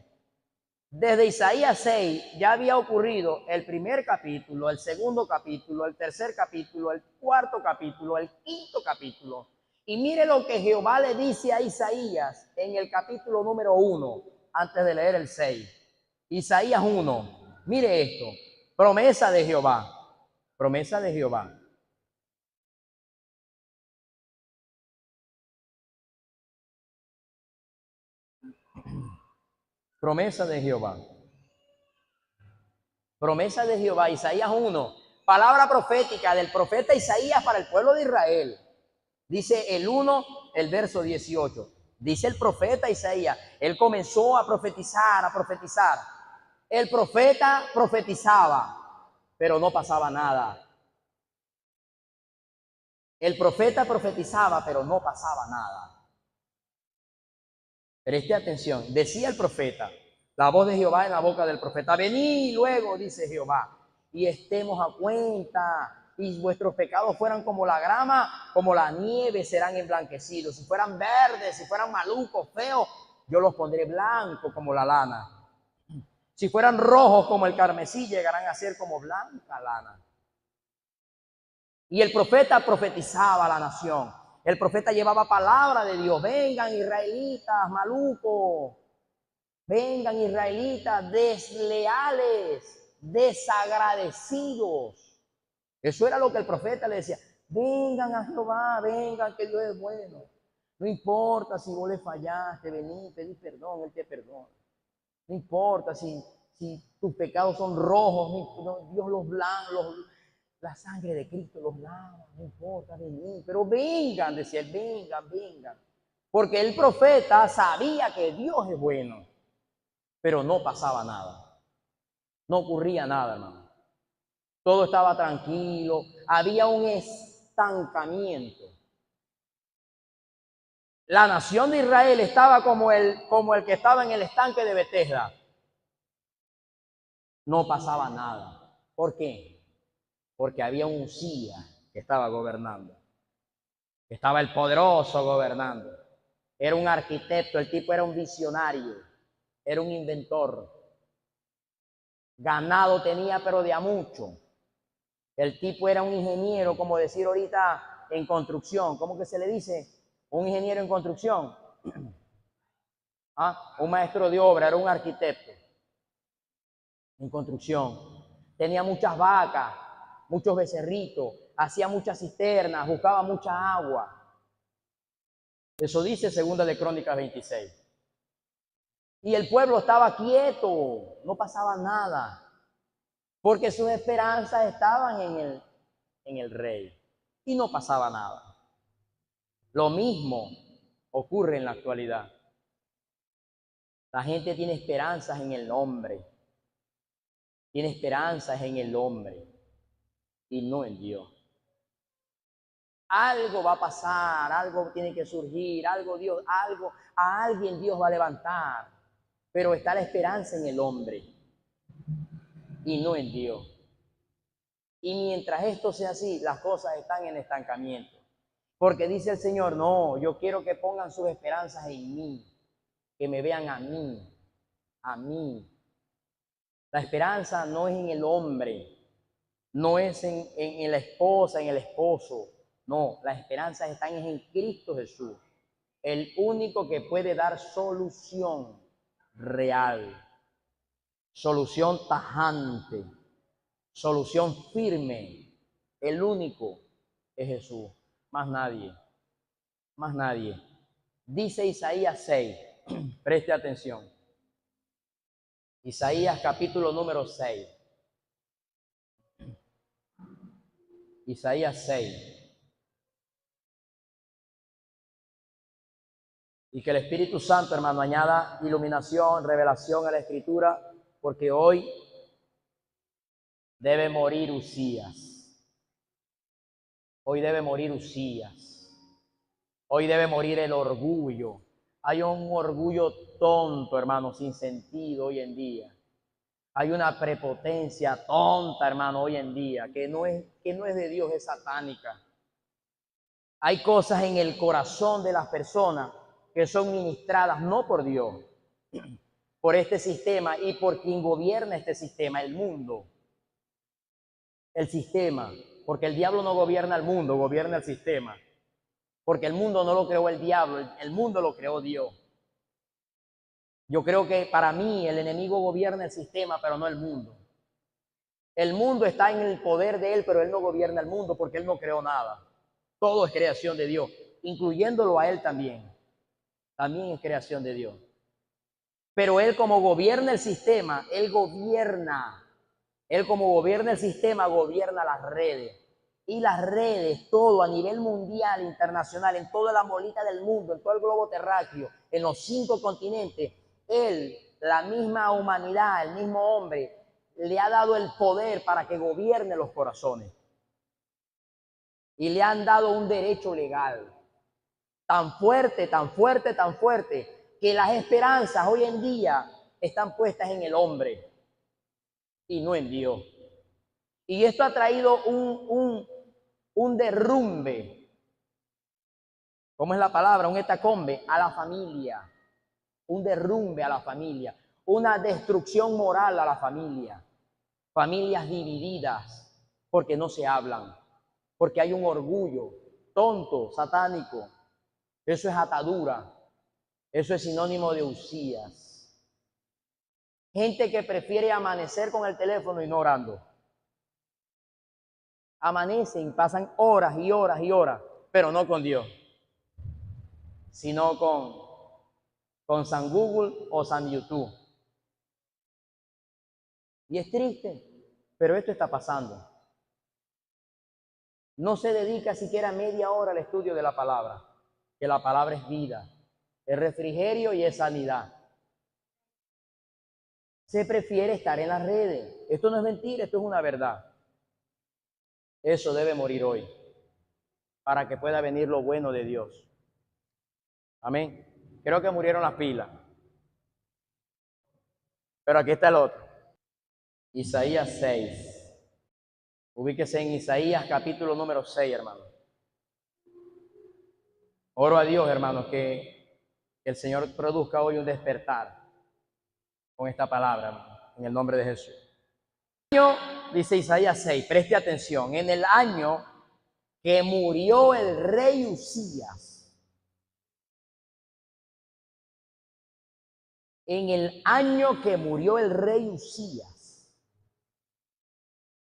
Desde Isaías 6 ya había ocurrido el primer capítulo, el segundo capítulo, el tercer capítulo, el cuarto capítulo, el quinto capítulo. Y mire lo que Jehová le dice a Isaías en el capítulo número 1, antes de leer el 6. Isaías 1, mire esto, promesa de Jehová, promesa de Jehová. Promesa de Jehová. Promesa de Jehová, Isaías 1, palabra profética del profeta Isaías para el pueblo de Israel. Dice el 1, el verso 18. Dice el profeta Isaías, él comenzó a profetizar, a profetizar. El profeta profetizaba, pero no pasaba nada. El profeta profetizaba, pero no pasaba nada. Preste atención, decía el profeta, la voz de Jehová en la boca del profeta, vení luego, dice Jehová, y estemos a cuenta, y vuestros pecados fueran como la grama, como la nieve serán emblanquecidos. Si fueran verdes, si fueran malucos, feos, yo los pondré blancos como la lana. Si fueran rojos como el carmesí, llegarán a ser como blanca lana. Y el profeta profetizaba a la nación. El profeta llevaba palabra de Dios. Vengan israelitas, malucos. Vengan israelitas, desleales, desagradecidos. Eso era lo que el profeta le decía. Vengan a Jehová, vengan que Dios es bueno. No importa si vos le fallaste, vení, pedí perdón, Él te perdona. No importa si tus pecados son rojos, Dios los blanca, la sangre de Cristo los lava, no importa, vení. Pero vengan, decía él, vengan, vengan. Porque el profeta sabía que Dios es bueno, pero no pasaba nada. No ocurría nada, hermano. Todo estaba tranquilo, había un estancamiento. La nación de Israel estaba como el que estaba en el estanque de Betesda. No pasaba nada. ¿Por qué? Porque había un Usías que estaba gobernando. Estaba el poderoso gobernando. Era un arquitecto, el tipo era un visionario, era un inventor. Ganado tenía, pero de a mucho. El tipo era un ingeniero, como decir ahorita en construcción. ¿Cómo que se le dice? Un ingeniero en construcción. ¿Ah? Un maestro de obra, era un arquitecto en construcción. Tenía muchas vacas, muchos becerritos, hacía muchas cisternas, buscaba mucha agua. Eso dice Segunda de Crónicas 26. Y el pueblo estaba quieto, no pasaba nada, porque sus esperanzas estaban en el rey y no pasaba nada. Lo mismo ocurre en la actualidad. La gente tiene esperanzas en el hombre, tiene esperanzas en el hombre y no en Dios. Algo va a pasar, algo tiene que surgir, a alguien Dios va a levantar, pero está la esperanza en el hombre y no en Dios. Y mientras esto sea así, las cosas están en estancamiento. Porque dice el Señor, no, yo quiero que pongan sus esperanzas en mí, que me vean a mí, a mí. La esperanza no es en el hombre, no es en la esposa, en el esposo. No, las esperanzas están en Cristo Jesús, el único que puede dar solución real, solución tajante, solución firme. El único es Jesús, más nadie, más nadie. Dice Isaías 6, preste atención. Isaías capítulo número 6. Isaías 6. Y que el Espíritu Santo, hermano, añada iluminación, revelación a la Escritura, porque hoy debe morir Usías. Hoy debe morir Usías. Hoy debe morir el orgullo. Hay un orgullo tonto, hermano, sin sentido hoy en día. Hay una prepotencia tonta, hermano, hoy en día, que no es de Dios, es satánica. Hay cosas en el corazón de las personas que son ministradas no por Dios, por este sistema y por quien gobierna este sistema, el mundo. El sistema, porque el diablo no gobierna el mundo, gobierna el sistema. Porque el mundo no lo creó el diablo, el mundo lo creó Dios. Yo creo que para mí el enemigo gobierna el sistema, pero no el mundo. El mundo está en el poder de él, pero él no gobierna el mundo porque él no creó nada. Todo es creación de Dios, incluyéndolo a él también. También es creación de Dios. Pero él como gobierna el sistema, él gobierna. Él como gobierna el sistema, gobierna las redes. Y las redes, todo a nivel mundial, internacional, en toda la bolita del mundo, en todo el globo terráqueo, en los 5 continentes, él, la misma humanidad, el mismo hombre, le ha dado el poder para que gobierne los corazones. Y le han dado un derecho legal tan fuerte, tan fuerte, tan fuerte, que las esperanzas hoy en día están puestas en el hombre y no en Dios. Y esto ha traído un derrumbe, ¿cómo es la palabra? Un hetacombe a la familia, un derrumbe a la familia, una destrucción moral a la familia, familias divididas porque no se hablan, porque hay un orgullo tonto, satánico. Eso es atadura, eso es sinónimo de Usías. Gente que prefiere amanecer con el teléfono y no orando. Amanecen, pasan horas y horas y horas, pero no con Dios, sino con San Google o San YouTube. Y es triste, pero esto está pasando. No se dedica siquiera media hora al estudio de la palabra, que la palabra es vida, es refrigerio y es sanidad. Se prefiere estar en las redes. Esto no es mentira, esto es una verdad. Eso debe morir hoy, para que pueda venir lo bueno de Dios. Amén. Creo que murieron las pilas. Pero aquí está el otro. Isaías 6. Ubíquese en Isaías capítulo número 6, hermano. Oro a Dios, hermanos, que el Señor produzca hoy un despertar con esta palabra, hermano, en el nombre de Jesús. Dice Isaías 6, preste atención, en el año que murió el rey Usías, en el año que murió el rey Usías,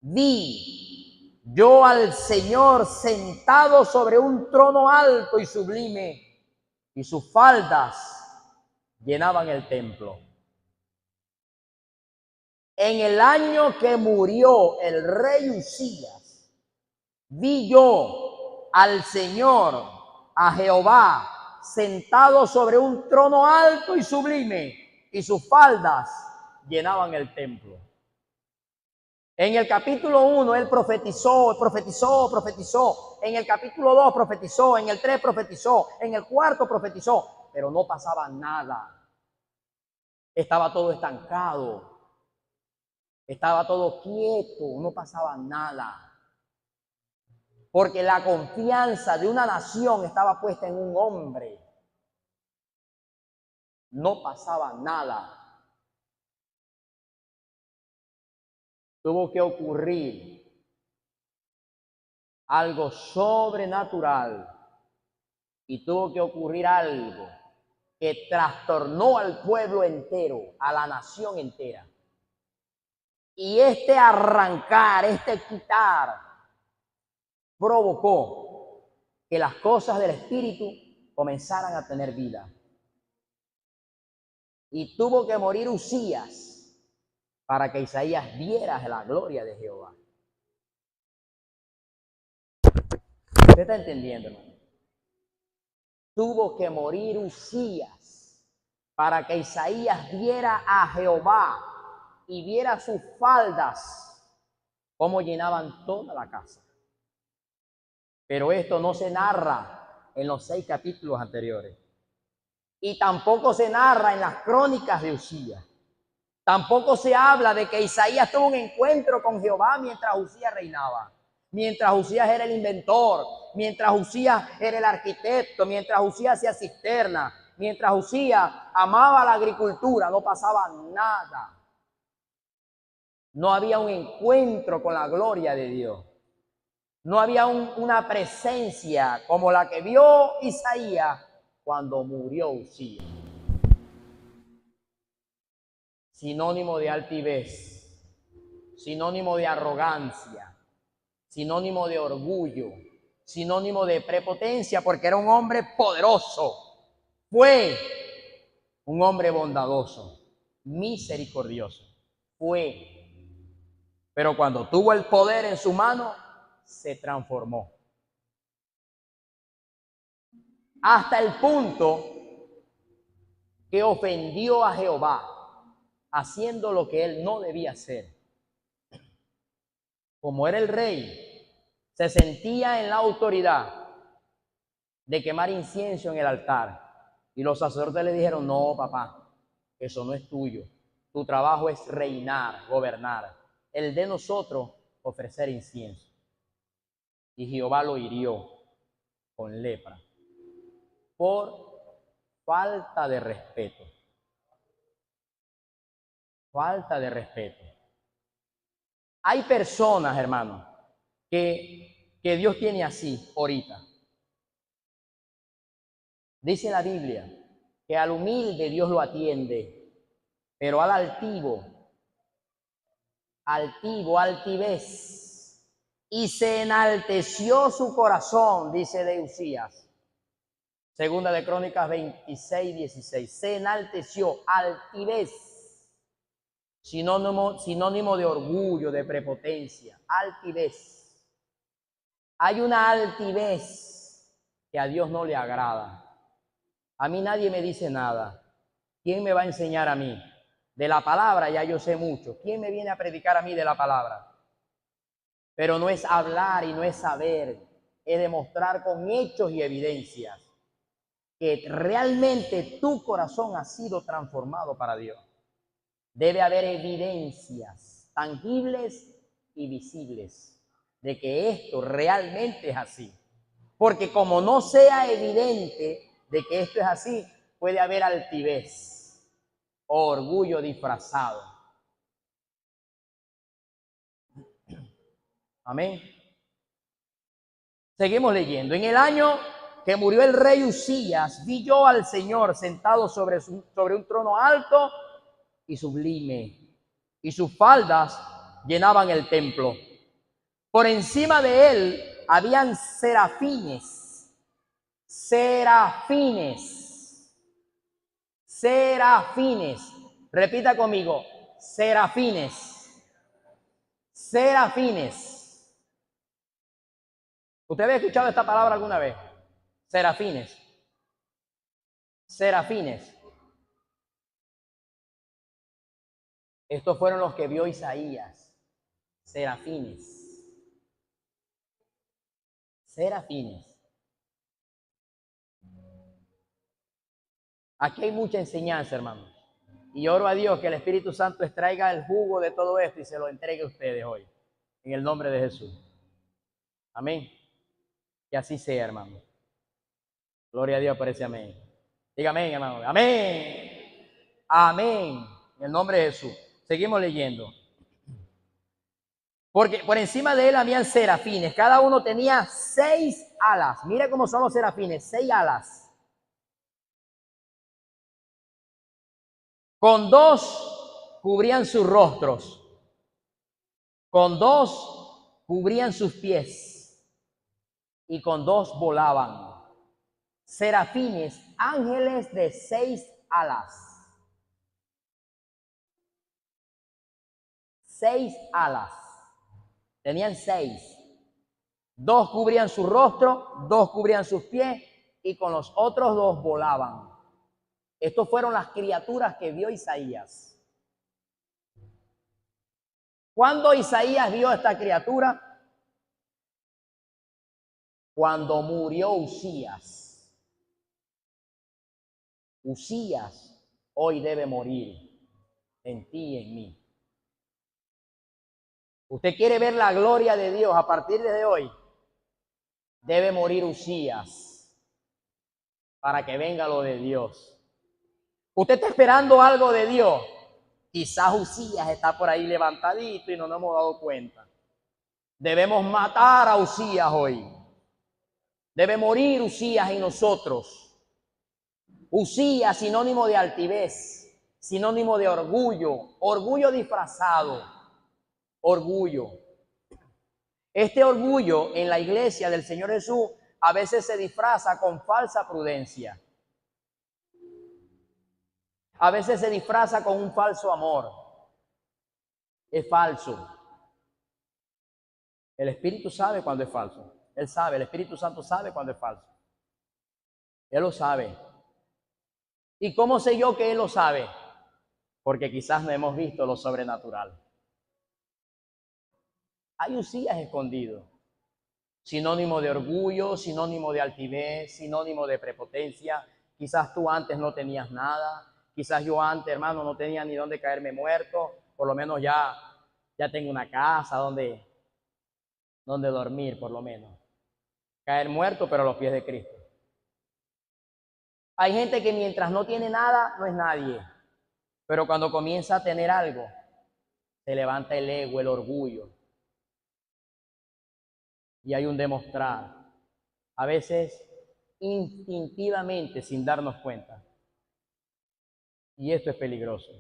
vi yo al Señor sentado sobre un trono alto y sublime, y sus faldas llenaban el templo. En el año que murió el rey Usías, vi yo al Señor, a Jehová, sentado sobre un trono alto y sublime, y sus faldas llenaban el templo. En el capítulo 1 él profetizó. En el capítulo 2 profetizó. En el 3 profetizó. En el 4 profetizó. Pero no pasaba nada. Estaba todo estancado. Estaba todo quieto. No pasaba nada. Porque la confianza de una nación estaba puesta en un hombre. No pasaba nada. Tuvo que ocurrir algo sobrenatural y tuvo que ocurrir algo que trastornó al pueblo entero, a la nación entera. Y este arrancar, este quitar, provocó que las cosas del espíritu comenzaran a tener vida. Y tuvo que morir Usías para que Isaías viera la gloria de Jehová. ¿Usted está entendiendo, hermano? Tuvo que morir Uzías para que Isaías viera a Jehová y viera sus faldas, cómo llenaban toda la casa. Pero esto no se narra en los 6 capítulos anteriores. Y tampoco se narra en las crónicas de Uzías. Tampoco se habla de que Isaías tuvo un encuentro con Jehová mientras Uzías reinaba. Mientras Uzías era el inventor, mientras Uzías era el arquitecto, mientras Uzías hacía cisterna, mientras Uzías amaba la agricultura, no pasaba nada. No había un encuentro con la gloria de Dios. No había una presencia como la que vio Isaías cuando murió Uzías. Sinónimo de altivez, sinónimo de arrogancia, sinónimo de orgullo, sinónimo de prepotencia, porque era un hombre poderoso. Fue un hombre bondadoso, misericordioso. Fue. Pero cuando tuvo el poder en su mano, se transformó. Hasta el punto que ofendió a Jehová, haciendo lo que él no debía hacer. Como era el rey, se sentía en la autoridad de quemar incienso en el altar. Y los sacerdotes le dijeron, no, papá, eso no es tuyo. Tu trabajo es reinar, gobernar. El de nosotros, ofrecer incienso. Y Jehová lo hirió con lepra por falta de respeto. Falta de respeto. Hay personas, hermanos, que Dios tiene así ahorita. Dice la Biblia que al humilde Dios lo atiende, pero al altivo, altivez, y se enalteció su corazón, dice de Uzías. Segunda de Crónicas 26, 16. Se enalteció, altivez. Sinónimo de orgullo, de prepotencia, altivez. Hay una altivez que a Dios no le agrada. A mí nadie me dice nada. ¿Quién me va a enseñar a mí? De la palabra ya yo sé mucho. ¿Quién me viene a predicar a mí de la palabra? Pero no es hablar y no es saber, es demostrar con hechos y evidencias que realmente tu corazón ha sido transformado para Dios. Debe haber evidencias tangibles y visibles de que esto realmente es así. Porque como no sea evidente de que esto es así, puede haber altivez o orgullo disfrazado. Amén. Seguimos leyendo. En el año que murió el rey Uzías, vi yo al Señor sentado sobre un trono alto y sublime, y sus faldas llenaban el templo. Por encima de él habían serafines, serafines. Repita conmigo, serafines. ¿Usted había escuchado esta palabra alguna vez? Serafines. Estos fueron los que vio Isaías. Serafines. Aquí hay mucha enseñanza, hermanos. Y oro a Dios que el Espíritu Santo extraiga el jugo de todo esto y se lo entregue a ustedes hoy. En el nombre de Jesús. Amén. Que así sea, hermano. Gloria a Dios por ese amén. Diga amén, hermano. Amén. Amén. En el nombre de Jesús. Seguimos leyendo. Porque por encima de él habían serafines. Cada uno tenía 6 alas. Mira cómo son los serafines. 6 alas. Con 2 cubrían sus rostros. Con 2 cubrían sus pies. Y con 2 volaban. Serafines, ángeles de 6 alas. 6 alas. Tenían 6. 2 cubrían su rostro, 2 cubrían sus pies y con los otros 2 volaban. Estas fueron las criaturas que vio Isaías. ¿Cuándo Isaías vio a esta criatura? Cuando murió Usías. Usías hoy debe morir en ti y en mí. Usted quiere ver la gloria de Dios a partir de hoy. Debe morir Usías para que venga lo de Dios. Usted está esperando algo de Dios. Quizás Usías está por ahí levantadito y no nos hemos dado cuenta. Debemos matar a Usías hoy. Debe morir Usías en nosotros. Usías, sinónimo de altivez, sinónimo de orgullo, orgullo disfrazado, orgullo. Este orgullo en la iglesia del Señor Jesús a veces se disfraza con falsa prudencia. A veces se disfraza con un falso amor. Es falso. El Espíritu sabe cuando es falso. Él sabe, el Espíritu Santo sabe cuando es falso. Él lo sabe. ¿Y cómo sé yo que Él lo sabe? Porque quizás no hemos visto lo sobrenatural. Hay Usías escondido. Sinónimo de orgullo, sinónimo de altivez, sinónimo de prepotencia. Quizás tú antes no tenías nada. Quizás yo antes, hermano, no tenía ni dónde caerme muerto. Por lo menos ya tengo una casa donde dormir, por lo menos. Caer muerto, pero a los pies de Cristo. Hay gente que mientras no tiene nada, no es nadie. Pero cuando comienza a tener algo, se levanta el ego, el orgullo. Y hay un demostrar. A veces instintivamente, sin darnos cuenta. Y esto es peligroso.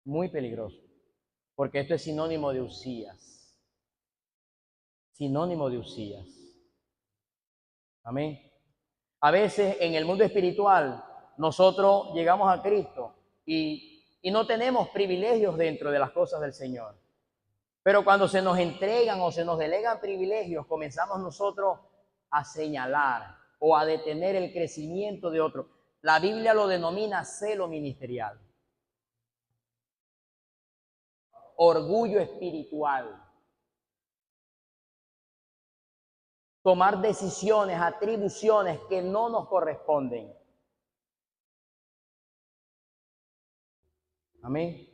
Muy peligroso. Porque esto es sinónimo de Usías. Sinónimo de Usías. Amén. A veces en el mundo espiritual nosotros llegamos a Cristo y no tenemos privilegios dentro de las cosas del Señor. Pero cuando se nos entregan o se nos delegan privilegios, comenzamos nosotros a señalar o a detener el crecimiento de otro. La Biblia lo denomina celo ministerial. Orgullo espiritual. Tomar decisiones, atribuciones que no nos corresponden. Amén.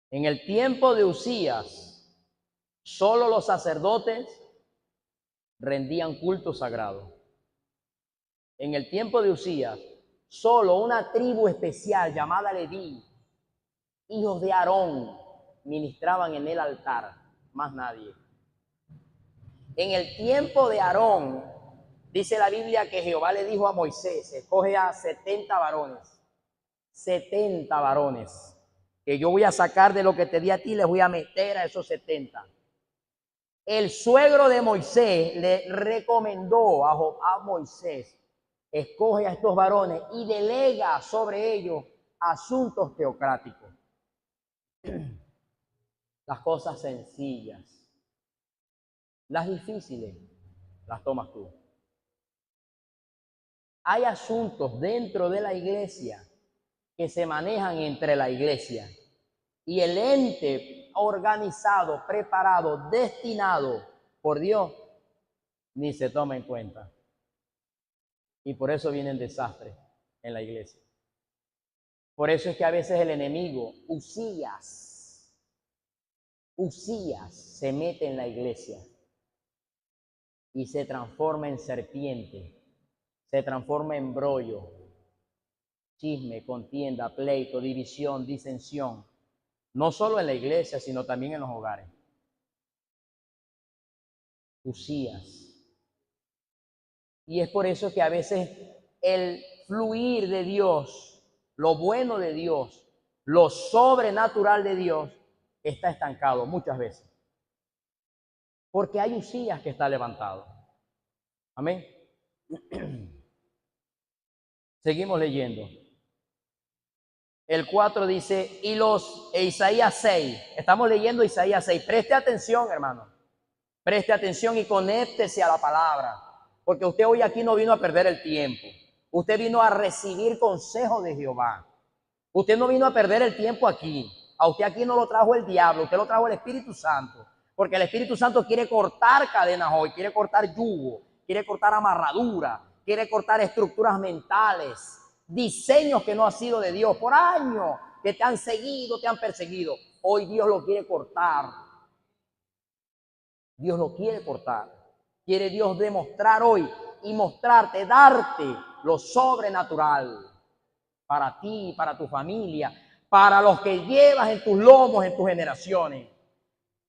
En el tiempo de Usías, solo los sacerdotes rendían culto sagrado. En el tiempo de Usías, solo una tribu especial llamada Leví, hijos de Aarón, ministraban en el altar, más nadie. En el tiempo de Aarón, dice la Biblia que Jehová le dijo a Moisés, escoge a 70 varones, 70 varones, que yo voy a sacar de lo que te di a ti, les voy a meter a esos 70. El suegro de Moisés le recomendó a Moisés, escoge a estos varones y delega sobre ellos asuntos teocráticos. Las cosas sencillas. Las difíciles las tomas tú. Hay asuntos dentro de la iglesia que se manejan entre la iglesia y el ente organizado, preparado, destinado por Dios, ni se toma en cuenta. Y por eso vienen desastres en la iglesia. Por eso es que a veces el enemigo, Usías, se mete en la iglesia y se transforma en serpiente, se transforma en brollo, chisme, contienda, pleito, división, disensión, no solo en la iglesia, sino también en los hogares. Usías. Y es por eso que a veces el fluir de Dios, lo bueno de Dios, lo sobrenatural de Dios, está estancado muchas veces. Porque hay Usías que está levantado. Amén. Seguimos leyendo. El 4 dice, Isaías 6. Estamos leyendo Isaías 6. Preste atención, hermano. Preste atención y conéctese a la palabra, porque usted hoy aquí no vino a perder el tiempo. Usted vino a recibir consejo de Jehová. Usted no vino a perder el tiempo aquí. A usted aquí no lo trajo el diablo, usted lo trajo el Espíritu Santo. Porque el Espíritu Santo quiere cortar cadenas hoy, quiere cortar yugo, quiere cortar amarradura, quiere cortar estructuras mentales, diseños que no han sido de Dios por años, que te han seguido, te han perseguido. Hoy Dios lo quiere cortar. Dios lo quiere cortar. Quiere Dios demostrar hoy y mostrarte, darte lo sobrenatural para ti, para tu familia, para los que llevas en tus lomos, en tus generaciones.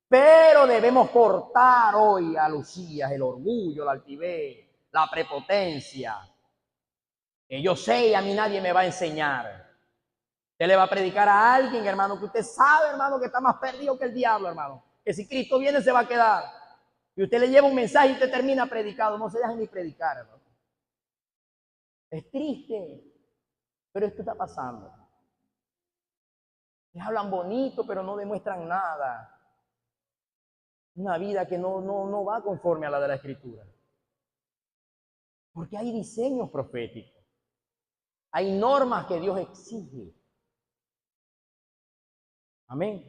Pero debemos cortar hoy a Lucías el orgullo, la altivez, la prepotencia. Que yo sé y a mí nadie me va a enseñar. Usted le va a predicar a alguien, hermano, que usted sabe, hermano, que está más perdido que el diablo, hermano. Que si Cristo viene se va a quedar. Y usted le lleva un mensaje y usted termina predicado. No se deja ni predicar, hermano. Es triste, pero esto está pasando. Les hablan bonito, pero no demuestran nada. Una vida que no va conforme a la de la Escritura. Porque hay diseños proféticos. Hay normas que Dios exige. Amén.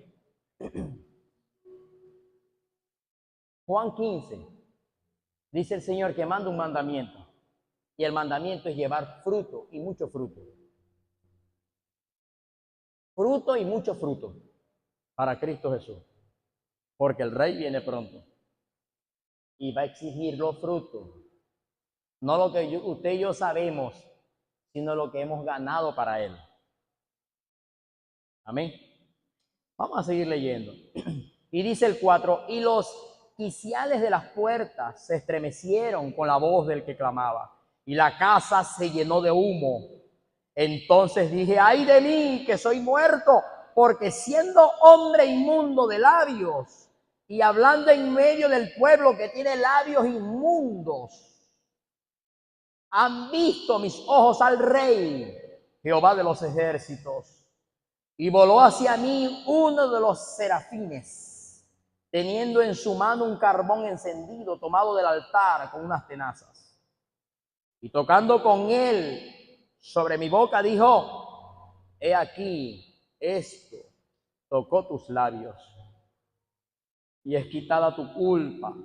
Juan 15. Dice el Señor que manda un mandamiento. Y el mandamiento es llevar fruto y mucho fruto. Fruto y mucho fruto para Cristo Jesús. Porque el Rey viene pronto. Y va a exigir los frutos. No lo que usted y yo sabemos, sino lo que hemos ganado para Él. Amén. Vamos a seguir leyendo. Y dice el 4, y los quiciales de las puertas se estremecieron con la voz del que clamaba, y la casa se llenó de humo. Entonces dije, ay de mí, que soy muerto, porque siendo hombre inmundo de labios, y hablando en medio del pueblo que tiene labios inmundos, han visto mis ojos al Rey, Jehová de los ejércitos. Y voló hacia mí uno de los serafines, teniendo en su mano un carbón encendido tomado del altar con unas tenazas. Y tocando con él sobre mi boca dijo, he aquí, esto tocó tus labios y es quitada tu culpa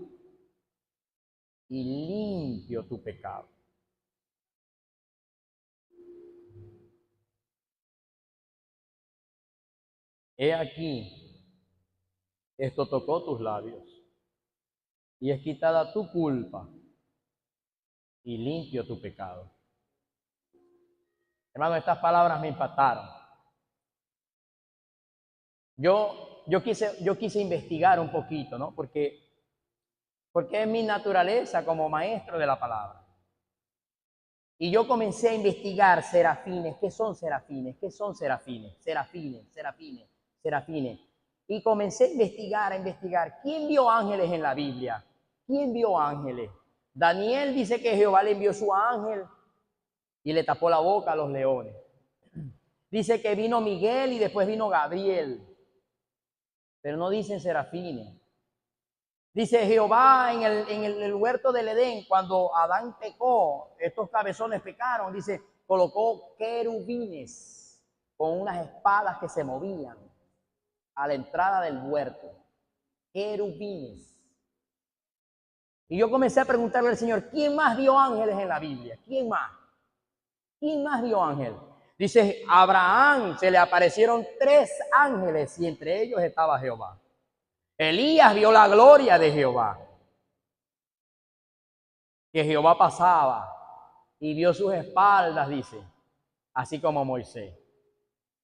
y limpio tu pecado. He aquí, esto tocó tus labios y es quitada tu culpa y limpio tu pecado. Hermano, estas palabras me impactaron. Yo quise investigar un poquito, ¿no? Porque es mi naturaleza como maestro de la palabra. Y yo comencé a investigar serafines. ¿Qué son serafines? ¿Qué son serafines? Serafines. Y comencé a investigar. ¿Quién vio ángeles en la Biblia? ¿Quién vio ángeles? Daniel dice que Jehová le envió su ángel y le tapó la boca a los leones. Dice que vino Miguel y después vino Gabriel. Pero no dicen serafines. Dice Jehová en el huerto del Edén, cuando Adán pecó, estos cabezones pecaron, dice, colocó querubines con unas espadas que se movían a la entrada del huerto. Querubines. Y yo comencé a preguntarle al Señor, ¿quién más vio ángeles en la Biblia? ¿Quién más? ¿Quién más vio ángeles? Dice, a Abraham se le aparecieron 3 ángeles y entre ellos estaba Jehová. Elías vio la gloria de Jehová. Que Jehová pasaba y vio sus espaldas, dice, así como Moisés.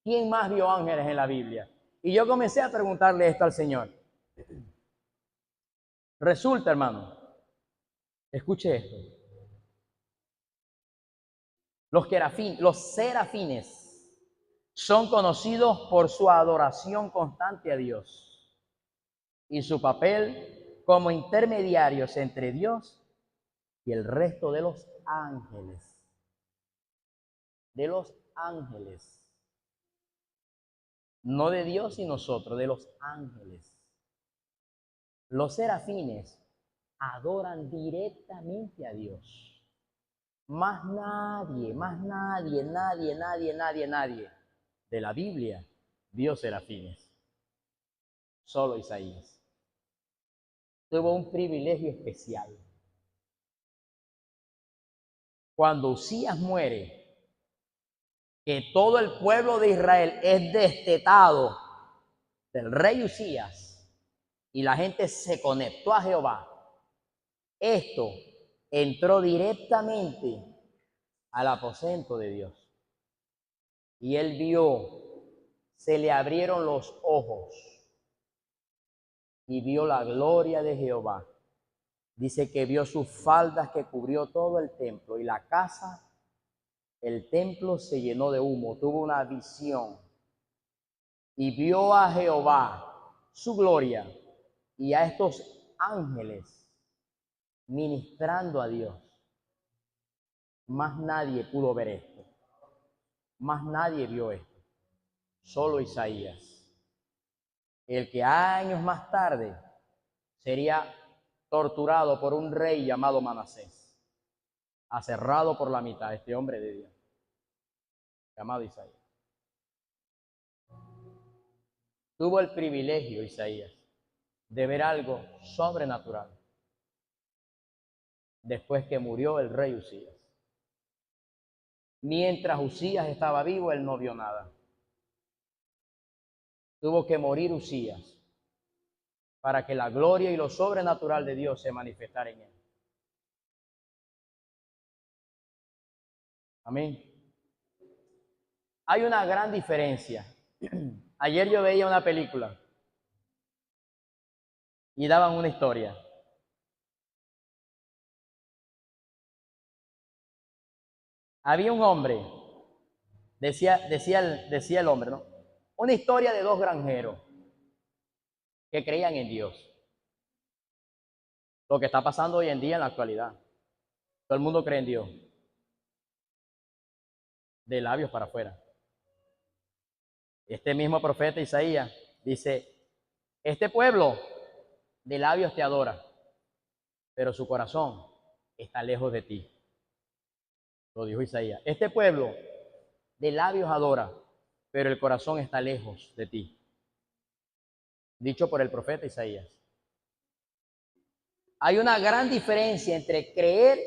¿Quién más vio ángeles en la Biblia? Y yo comencé a preguntarle esto al Señor. Resulta, hermano, escuche esto. Los serafines son conocidos por su adoración constante a Dios y su papel como intermediarios entre Dios y el resto de los ángeles. De los ángeles. No de Dios y nosotros, de los ángeles. Los serafines adoran directamente a Dios. Más nadie, nadie de la Biblia vio serafines. Solo Isaías. Tuvo un privilegio especial. Cuando Usías muere, que todo el pueblo de Israel es destetado del rey Usías y la gente se conectó a Jehová, esto entró directamente al aposento de Dios. Y él vio, se le abrieron los ojos y vio la gloria de Jehová. Dice que vio sus faldas que cubrió todo el templo y la casa, el templo se llenó de humo. Tuvo una visión y vio a Jehová, su gloria, y a estos ángeles ministrando a Dios. Más nadie pudo ver esto. Más nadie vio esto. Solo Isaías. El que años más tarde sería torturado por un rey llamado Manasés, aserrado por la mitad, este hombre de Dios, llamado Isaías. Tuvo el privilegio, Isaías, de ver algo sobrenatural después que murió el rey Usías. Mientras Usías estaba vivo, él no vio nada. Tuvo que morir Usías para que la gloria y lo sobrenatural de Dios se manifestara en él. Amén. Hay una gran diferencia. Ayer yo veía una película y daban una historia. Había un hombre, decía el hombre, ¿no? Una historia de dos granjeros que creían en Dios. Lo que está pasando hoy en día en la actualidad. Todo el mundo cree en Dios. De labios para afuera. Este mismo profeta Isaías dice, este pueblo de labios te adora, pero su corazón está lejos de ti. Lo dijo Isaías. Este pueblo de labios adora, pero el corazón está lejos de ti. Dicho por el profeta Isaías. Hay una gran diferencia entre creer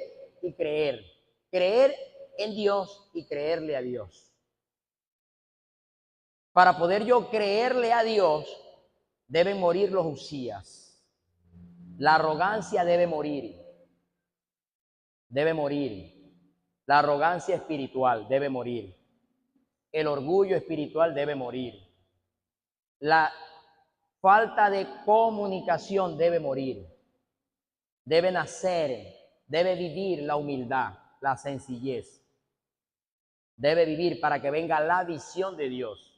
y creer. Creer en Dios y creerle a Dios. Para poder yo creerle a Dios, deben morir los Usías. La arrogancia debe morir. Debe morir. La arrogancia espiritual debe morir. El orgullo espiritual debe morir. La falta de comunicación debe morir. Debe nacer, debe vivir la humildad, la sencillez. Debe vivir para que venga la visión de Dios.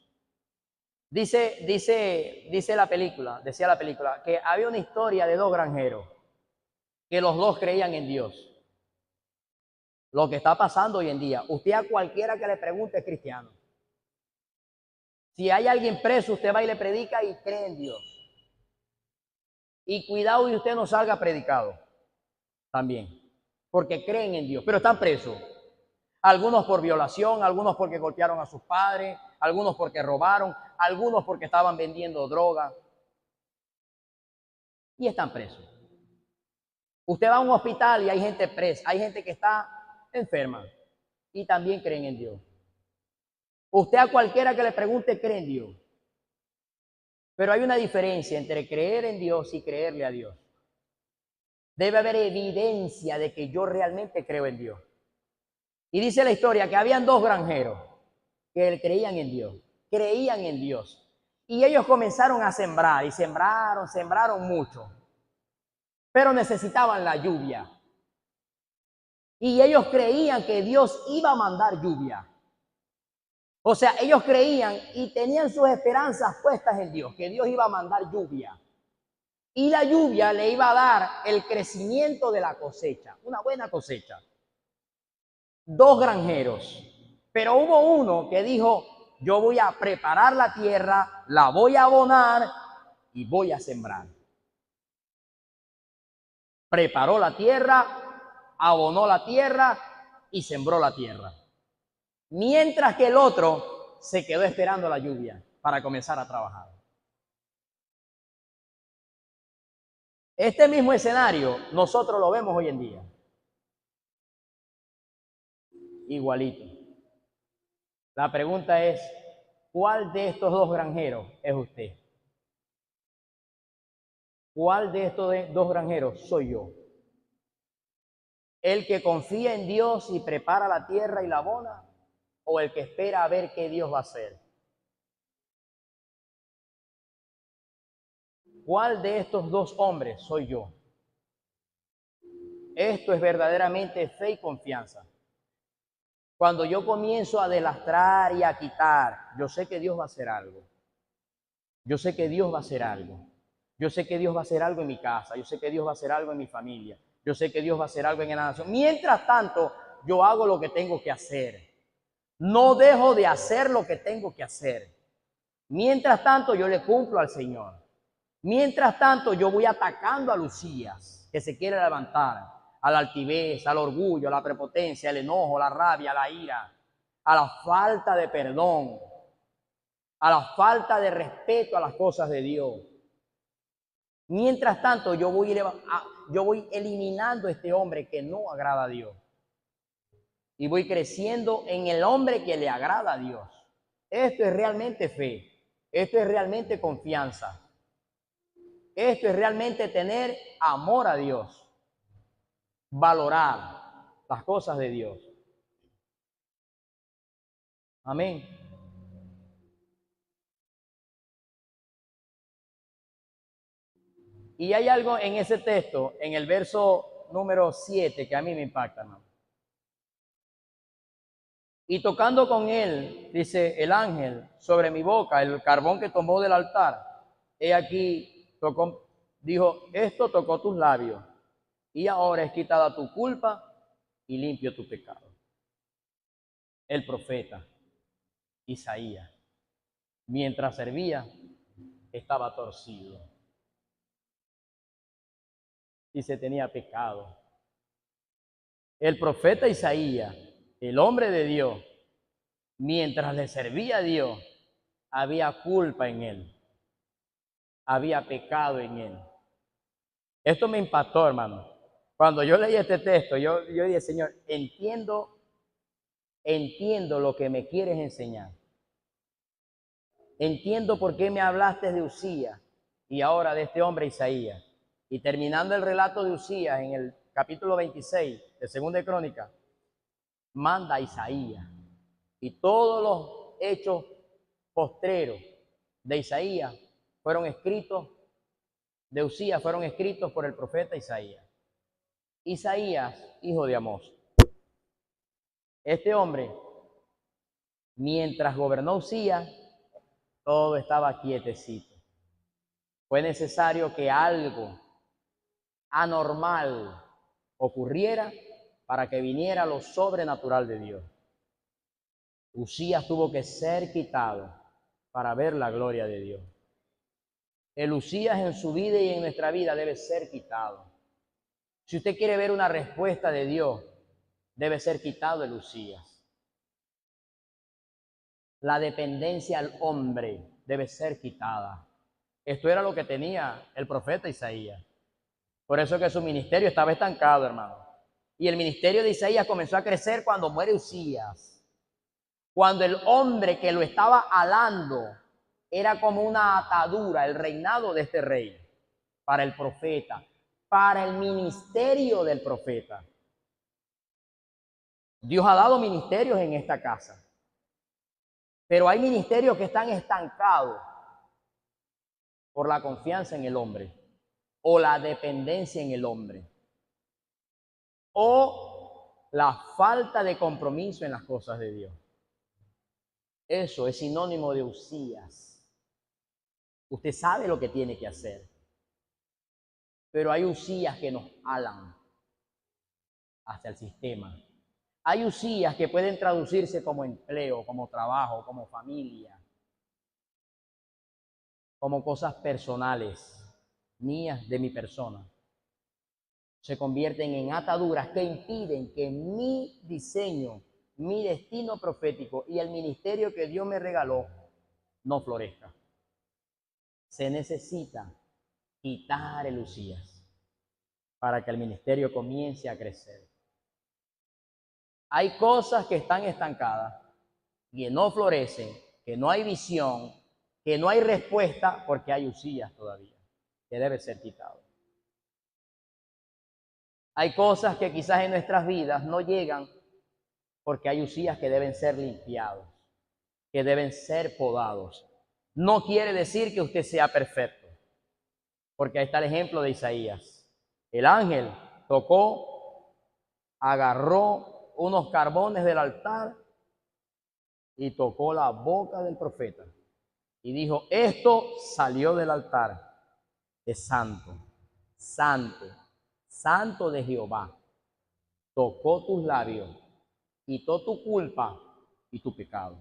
Decía la película, que había una historia de dos granjeros, que los dos creían en Dios. Lo que está pasando hoy en día, usted a cualquiera que le pregunte es cristiano. Si hay alguien preso, usted va y le predica y cree en Dios. Y cuidado y usted no salga predicado también, porque creen en Dios, pero están presos. Algunos por violación, algunos porque golpearon a sus padres, algunos porque robaron, algunos porque estaban vendiendo droga. Y están presos. Usted va a un hospital y hay gente presa, hay gente que está enferma y también creen en Dios. Usted a cualquiera que le pregunte cree en Dios. Pero hay una diferencia entre creer en Dios y creerle a Dios. Debe haber evidencia de que yo realmente creo en Dios. Y dice la historia que habían dos granjeros que creían en Dios. Y ellos comenzaron a sembrar y sembraron mucho. Pero necesitaban la lluvia. Y ellos creían que Dios iba a mandar lluvia. O sea, ellos creían y tenían sus esperanzas puestas en Dios, que Dios iba a mandar lluvia. Y la lluvia le iba a dar el crecimiento de la cosecha, una buena cosecha. Dos granjeros, pero hubo uno que dijo, yo voy a preparar la tierra, la voy a abonar y voy a sembrar. Preparó la tierra, abonó la tierra y sembró la tierra. Mientras que el otro se quedó esperando la lluvia para comenzar a trabajar. Este mismo escenario nosotros lo vemos hoy en día. Igualito. La pregunta es, ¿cuál de estos dos granjeros es usted? ¿Cuál de estos dos granjeros soy yo? ¿El que confía en Dios y prepara la tierra y la abona? ¿O el que espera a ver qué Dios va a hacer? ¿Cuál de estos dos hombres soy yo? Esto es verdaderamente fe y confianza. Cuando yo comienzo a delastrar y a quitar, yo sé que Dios va a hacer algo. Yo sé que Dios va a hacer algo. Yo sé que Dios va a hacer algo en mi casa. Yo sé que Dios va a hacer algo en mi familia. Yo sé que Dios va a hacer algo en la nación. Mientras tanto, yo hago lo que tengo que hacer. No dejo de hacer lo que tengo que hacer. Mientras tanto, yo le cumplo al Señor. Mientras tanto, yo voy atacando a Lucías, que se quiere levantar, a la altivez, al orgullo, a la prepotencia, al enojo, la rabia, la ira, a la falta de perdón, a la falta de respeto a las cosas de Dios. Mientras tanto, yo voy eliminando a este hombre que no agrada a Dios. Y voy creciendo en el hombre que le agrada a Dios. Esto es realmente fe. Esto es realmente confianza. Esto es realmente tener amor a Dios. Valorar las cosas de Dios. Amén. Y hay algo en ese texto, en el verso número 7, que a mí me impacta, ¿no? Y tocando con él, dice el ángel, sobre mi boca, el carbón que tomó del altar. He aquí, dijo, esto tocó tus labios, y ahora es quitada tu culpa y limpio tu pecado. El profeta Isaías, mientras servía, estaba torcido y se tenía pecado. El profeta Isaías, el hombre de Dios, mientras le servía a Dios, había culpa en él, había pecado en él. Esto me impactó, hermano. Cuando yo leí este texto, yo dije, Señor, entiendo lo que me quieres enseñar. Entiendo por qué me hablaste de Usías y ahora de este hombre Isaías. Y terminando el relato de Usías en el capítulo 26 de Segunda de Crónicas, manda a Isaías. Y todos los hechos postreros de Isaías fueron escritos, de Usías fueron escritos por el profeta Isaías. Isaías, hijo de Amós. Este hombre, mientras gobernó Usías, todo estaba quietecito. Fue necesario que algo anormal ocurriera para que viniera lo sobrenatural de Dios. Usías tuvo que ser quitado para ver la gloria de Dios. El Usías en su vida y en nuestra vida debe ser quitado. Si usted quiere ver una respuesta de Dios, debe ser quitado el Usías. La dependencia al hombre debe ser quitada. Esto era lo que tenía el profeta Isaías. Por eso que su ministerio estaba estancado, hermano. Y el ministerio de Isaías comenzó a crecer cuando muere Usías. Cuando el hombre que lo estaba alando era como una atadura, el reinado de este rey, para el profeta, para el ministerio del profeta. Dios ha dado ministerios en esta casa, pero hay ministerios que están estancados por la confianza en el hombre o la dependencia en el hombre o la falta de compromiso en las cosas de Dios. Eso es sinónimo de Usías. Usted sabe lo que tiene que hacer, pero hay Usías que nos alan hacia el sistema. Hay Usías que pueden traducirse como empleo, como trabajo, como familia, como cosas personales mías, de mi persona. se convierten en ataduras que impiden que mi diseño, mi destino profético y el ministerio que Dios me regaló no florezca. Se necesita quitar el Usías para que el ministerio comience a crecer. Hay cosas que están estancadas, que no florecen, que no hay visión, que no hay respuesta porque hay Usías todavía, que debe ser quitado. Hay cosas que quizás en nuestras vidas no llegan porque hay Usías que deben ser limpiados, que deben ser podados. No quiere decir que usted sea perfecto, porque ahí está el ejemplo de Isaías. El ángel tocó, agarró unos carbones del altar y tocó la boca del profeta y dijo: esto salió del altar, es santo, santo, santo de Jehová. Tocó tus labios, quitó tu culpa y tu pecado.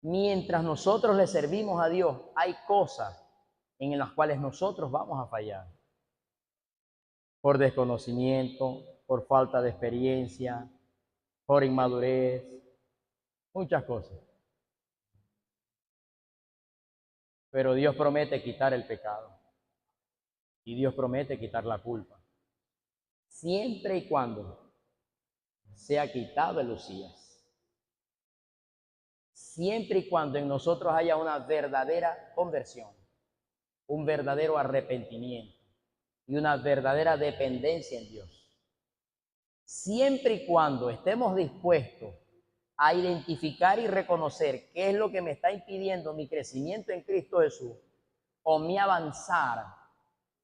Mientras nosotros le servimos a Dios, hay cosas en las cuales nosotros vamos a fallar. Por desconocimiento, por falta de experiencia, por inmadurez, muchas cosas. Pero Dios promete quitar el pecado. Y Dios promete quitar la culpa. Siempre y cuando sea quitado el Usías. Siempre y cuando en nosotros haya una verdadera conversión, un verdadero arrepentimiento y una verdadera dependencia en Dios. Siempre y cuando estemos dispuestos a identificar y reconocer qué es lo que me está impidiendo mi crecimiento en Cristo Jesús o mi avanzar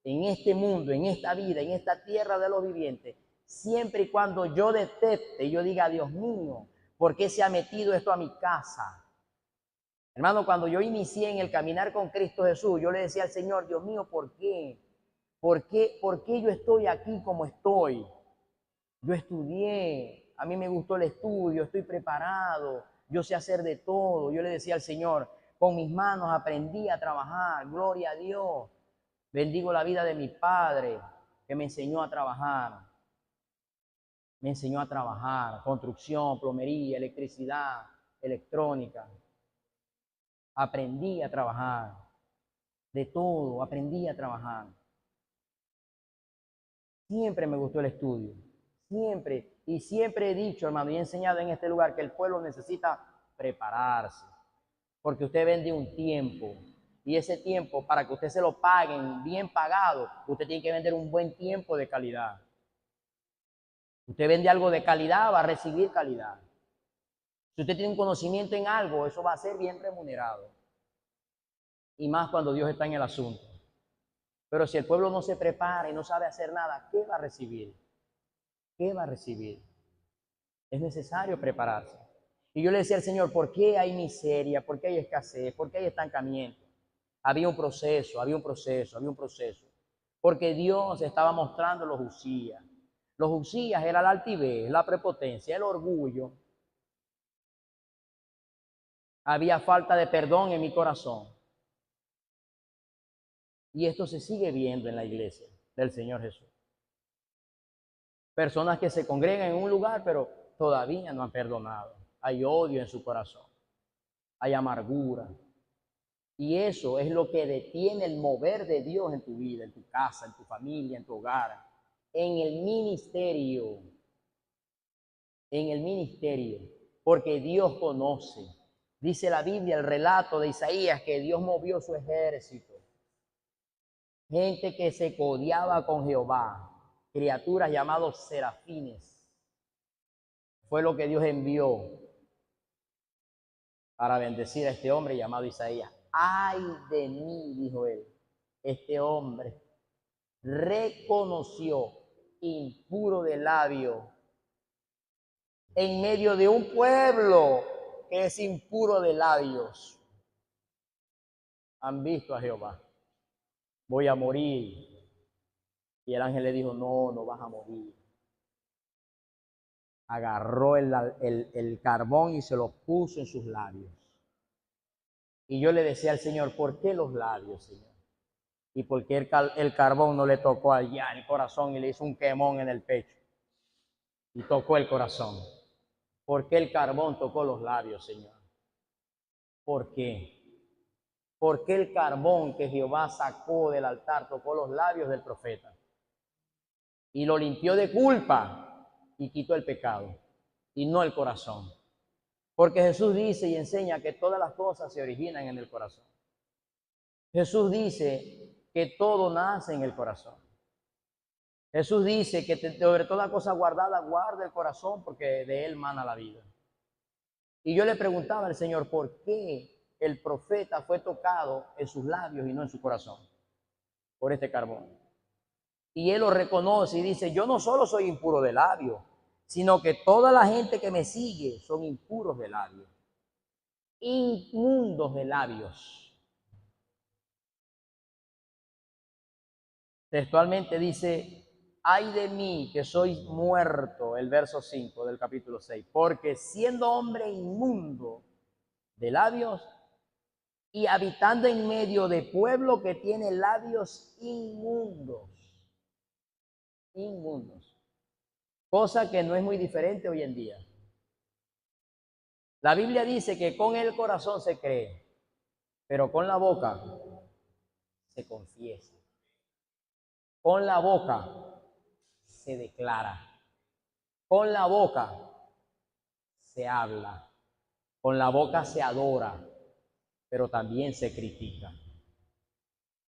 en este mundo, en esta vida, en esta tierra de los vivientes, siempre y cuando yo detecte y yo diga: Dios mío, ¿por qué se ha metido esto a mi casa? Hermano, cuando yo inicié en el caminar con Cristo Jesús, yo le decía al Señor: Dios mío, ¿por qué? ¿Por qué yo estoy aquí como estoy? Yo estudié, a mí me gustó el estudio, estoy preparado, yo sé hacer de todo. Yo le decía al Señor: con mis manos aprendí a trabajar, gloria a Dios. Bendigo la vida de mi padre, que me enseñó a trabajar. Me enseñó a trabajar, construcción, plomería, electricidad, electrónica. Aprendí a trabajar, de todo, aprendí a trabajar. Siempre me gustó el estudio, siempre, y siempre he dicho, hermano, y he enseñado en este lugar que el pueblo necesita prepararse, porque usted vende un tiempo, y ese tiempo, para que usted se lo paguen bien pagado, usted tiene que vender un buen tiempo de calidad. Usted vende algo de calidad, va a recibir calidad. Si usted tiene un conocimiento en algo, eso va a ser bien remunerado. Y más cuando Dios está en el asunto. Pero si el pueblo no se prepara y no sabe hacer nada, ¿qué va a recibir? ¿Qué va a recibir? Es necesario prepararse. Y yo le decía al Señor: ¿por qué hay miseria? ¿Por qué hay escasez? ¿Por qué hay estancamiento? Había un proceso, había un proceso, había un proceso. Porque Dios estaba mostrando los Usías. Los Usías era la altivez, la prepotencia, el orgullo. Había falta de perdón en mi corazón. Y esto se sigue viendo en la iglesia del Señor Jesús. Personas que se congregan en un lugar, pero todavía no han perdonado. Hay odio en su corazón. Hay amargura. Y eso es lo que detiene el mover de Dios en tu vida, en tu casa, en tu familia, en tu hogar, en el ministerio. En el ministerio. Porque Dios conoce. Dice la Biblia, el relato de Isaías, que Dios movió su ejército. Gente que se codiaba con Jehová, criaturas llamados serafines. Fue lo que Dios envió para bendecir a este hombre llamado Isaías. Ay de mí, dijo él, este hombre reconoció impuro de labio en medio de un pueblo que es impuro de labios. Han visto a Jehová. Voy a morir. Y el ángel le dijo: no, no vas a morir. Agarró el carbón y se lo puso en sus labios. Y yo le decía al Señor: ¿por qué los labios, Señor? y por qué el carbón no le tocó allá el corazón y le hizo un quemón en el pecho y tocó el corazón. ¿Por qué el carbón tocó los labios, Señor? ¿Por qué? ¿Por qué el carbón que Jehová sacó del altar tocó los labios del profeta? Y lo limpió de culpa y quitó el pecado, y no el corazón. Porque Jesús dice y enseña que todas las cosas se originan en el corazón. Jesús dice que todo nace en el corazón. Jesús dice que sobre toda cosa guardada, guarda el corazón porque de él mana la vida. Y yo le preguntaba al Señor, ¿por qué el profeta fue tocado en sus labios y no en su corazón? Por este carbón. Y él lo reconoce y dice, yo no solo soy impuro de labios, sino que toda la gente que me sigue son impuros de labios. Inmundos de labios. Textualmente dice, ay de mí que soy muerto, el verso 5 del capítulo 6, porque siendo hombre inmundo de labios y habitando en medio de pueblo que tiene labios inmundos, inmundos, cosa que no es muy diferente hoy en día. La Biblia dice que con el corazón se cree, pero con la boca se confiesa. Con la boca se declara. Con la boca se habla. Con la boca se adora, pero también se critica.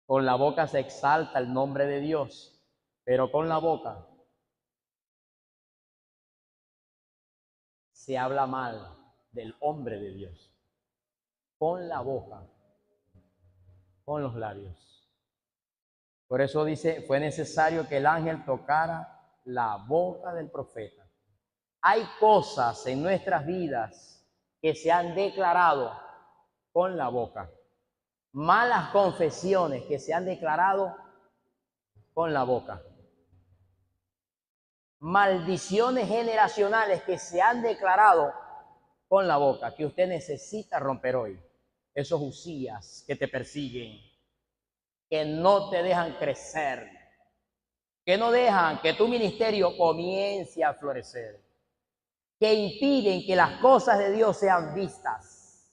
Con la boca se exalta el nombre de Dios, pero con la boca se habla mal del hombre de Dios. Con la boca, con los labios. Por eso dice, fue necesario que el ángel tocara la boca del profeta. Hay cosas en nuestras vidas que se han declarado con la boca. Malas confesiones que se han declarado con la boca. Maldiciones generacionales que se han declarado con la boca, que usted necesita romper hoy. Esos Usías que te persiguen, que no te dejan crecer, que no dejan que tu ministerio comience a florecer, que impiden que las cosas de Dios sean vistas,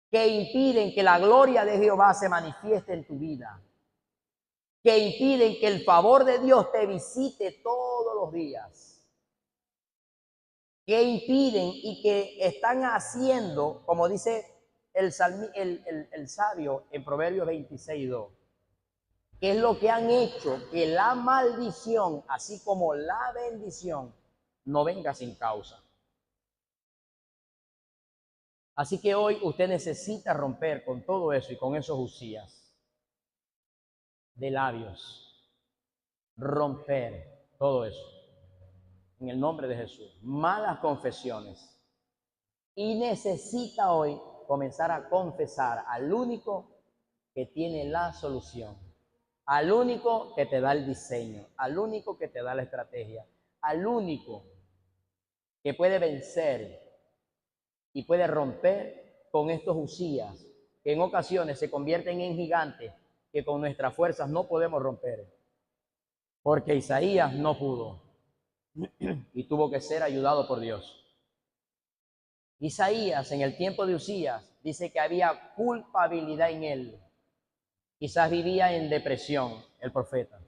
que impiden que la gloria de Jehová se manifieste en tu vida, que impiden que el favor de Dios te visite todos los días, que impiden y que están haciendo, como dice el sabio en Proverbios 26:2, que es lo que han hecho que la maldición, así como la bendición, no venga sin causa. Así que hoy usted necesita romper con todo eso y con esos Usías de labios, romper todo eso en el nombre de Jesús. Malas confesiones. Y necesita hoy comenzar a confesar al único que tiene la solución, al único que te da el diseño, al único que te da la estrategia, al único que puede vencer y puede romper con estos Usías, que en ocasiones se convierten en gigantes que con nuestras fuerzas no podemos romper. Porque Isaías no pudo y tuvo que ser ayudado por Dios. Isaías, en el tiempo de Usías, dice que había culpabilidad en él. Quizás vivía en depresión el profeta.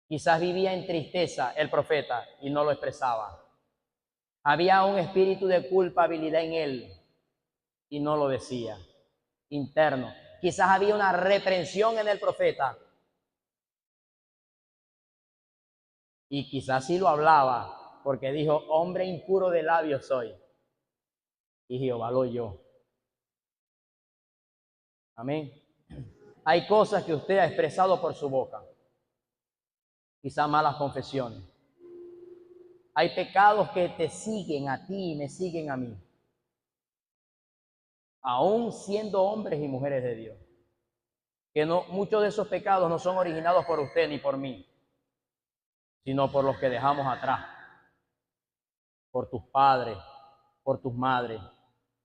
Quizás vivía en tristeza el profeta y no lo expresaba. Había un espíritu de culpabilidad en él y no lo decía, interno. Quizás había una reprensión en el profeta y quizás sí lo hablaba porque dijo, hombre impuro de labios soy. Y Jehová lo oyó. Amén. Hay cosas que usted ha expresado por su boca. Quizás malas confesiones. Hay pecados que te siguen a ti y me siguen a mí. Aún siendo hombres y mujeres de Dios. Que no, muchos de esos pecados no son originados por usted ni por mí, sino por los que dejamos atrás. Por tus padres, por tus madres,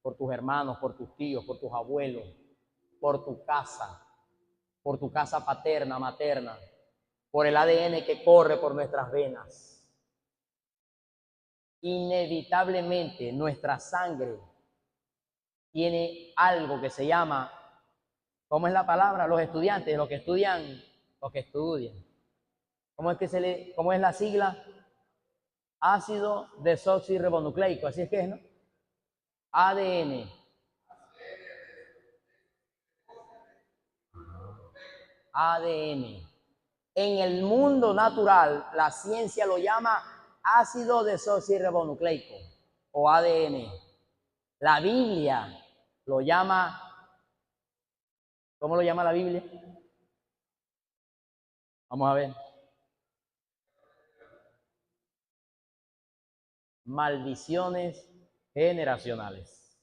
por tus hermanos, por tus tíos, por tus abuelos, por tu casa. por tu casa paterna, materna, por el ADN que corre por nuestras venas. Inevitablemente nuestra sangre tiene algo que se llama, ¿cómo es la palabra? Los estudiantes, los que estudian. ¿Cómo es la sigla? Ácido desoxirribonucleico, así es que es, ¿no? ADN. ADN. En el mundo natural, la ciencia lo llama ácido desoxirribonucleico o ADN. La Biblia lo llama, ¿cómo lo llama la Biblia? Vamos a ver. Maldiciones generacionales.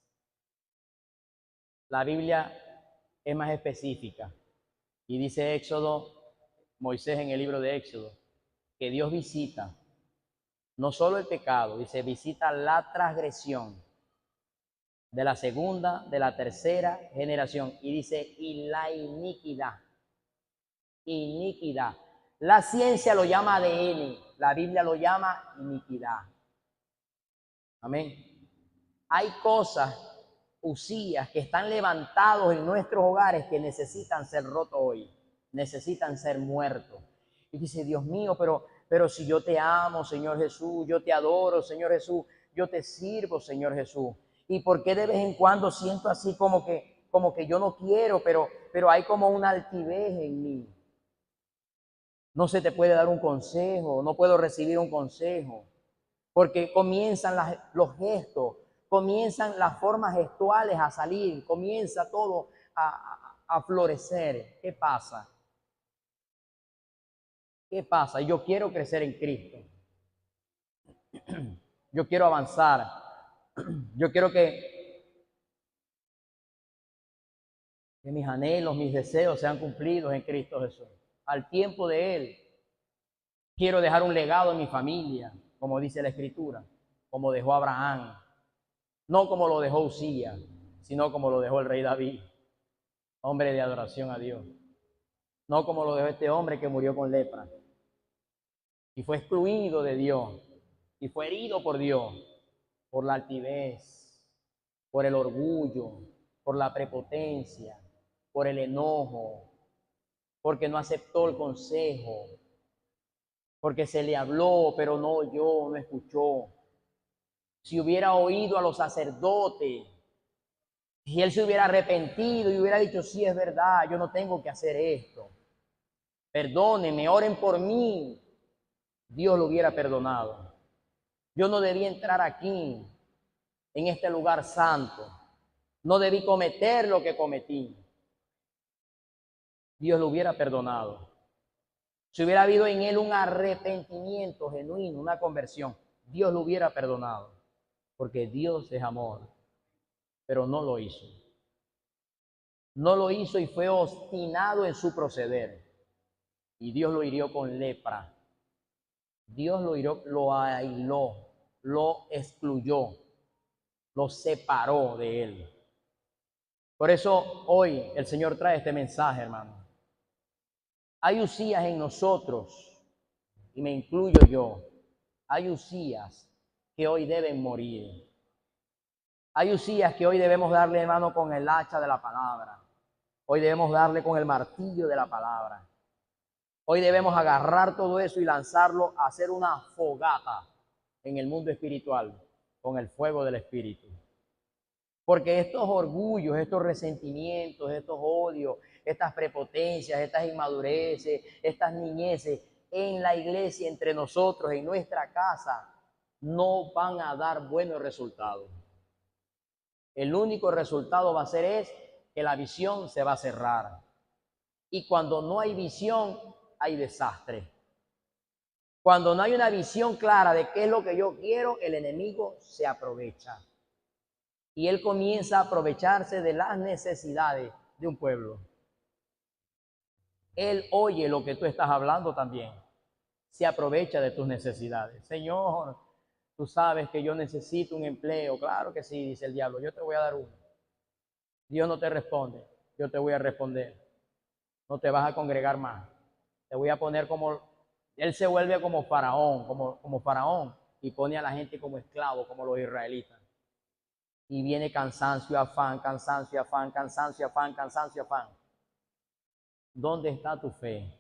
La Biblia es más específica y dice Éxodo, Moisés en el libro de Éxodo, que Dios visita no solo el pecado, dice, visita la transgresión de la segunda, de la tercera generación, y dice, y la iniquidad. Iniquidad. La ciencia lo llama ADN, la Biblia lo llama iniquidad. Amén. Hay cosas, usías, que están levantados en nuestros hogares que necesitan ser rotos hoy, necesitan ser muertos. Y dice, Dios mío, pero si yo te amo, Señor Jesús, yo te adoro, Señor Jesús, yo te sirvo, Señor Jesús. ¿Y por qué de vez en cuando siento así como que yo no quiero, pero hay como una altivez en mí? No se te puede dar un consejo, no puedo recibir un consejo, porque comienzan los gestos, comienzan las formas gestuales a salir, comienza todo a florecer. ¿Qué pasa? ¿Qué pasa? Yo quiero crecer en Cristo. Yo quiero avanzar. Yo quiero que mis anhelos, mis deseos sean cumplidos en Cristo Jesús. Al tiempo de Él, quiero dejar un legado en mi familia, como dice la Escritura, como dejó Abraham. No como lo dejó Usías, sino como lo dejó el rey David, hombre de adoración a Dios. No como lo dejó este hombre que murió con lepra y fue excluido de Dios y fue herido por Dios, por la altivez, por el orgullo, por la prepotencia, por el enojo, porque no aceptó el consejo, porque se le habló, pero no oyó, no escuchó. Si hubiera oído a los sacerdotes, si él se hubiera arrepentido y hubiera dicho, sí, es verdad, yo no tengo que hacer esto, perdónenme, oren por mí, Dios lo hubiera perdonado. Yo no debí entrar aquí, en este lugar santo. No debí cometer lo que cometí. Dios lo hubiera perdonado. Si hubiera habido en él un arrepentimiento genuino, una conversión, Dios lo hubiera perdonado. Porque Dios es amor. Pero no lo hizo. No lo hizo y fue obstinado en su proceder. Y Dios lo hirió con lepra. Dios lo hirió, lo aisló, lo excluyó, lo separó de él. Por eso hoy el Señor trae este mensaje, hermano. Hay Usías en nosotros, y me incluyo yo. Hay Usías que hoy deben morir. Hay Usías que hoy debemos darle, hermano, con el hacha de la palabra. Hoy debemos darle con el martillo de la palabra. Hoy debemos agarrar todo eso y lanzarlo a hacer una fogata en el mundo espiritual con el fuego del Espíritu. Porque estos orgullos, estos resentimientos, estos odios, estas prepotencias, estas inmadureces, estas niñeces en la iglesia, entre nosotros, en nuestra casa, no van a dar buenos resultados. El único resultado va a ser es que la visión se va a cerrar. Y cuando no hay visión, hay desastre. Cuando no hay una visión clara de qué es lo que yo quiero, el enemigo se aprovecha. Y él comienza a aprovecharse de las necesidades de un pueblo. Él oye lo que tú estás hablando también. Se aprovecha de tus necesidades. Señor, tú sabes que yo necesito un empleo. Claro que sí, dice el diablo, yo te voy a dar uno. Dios no te responde, yo te voy a responder. no te vas a congregar más. Te voy a poner como, él se vuelve como faraón, como faraón, y pone a la gente como esclavo, como los israelitas. Y viene cansancio, afán, cansancio, afán, cansancio, afán, cansancio, afán. ¿Dónde está tu fe?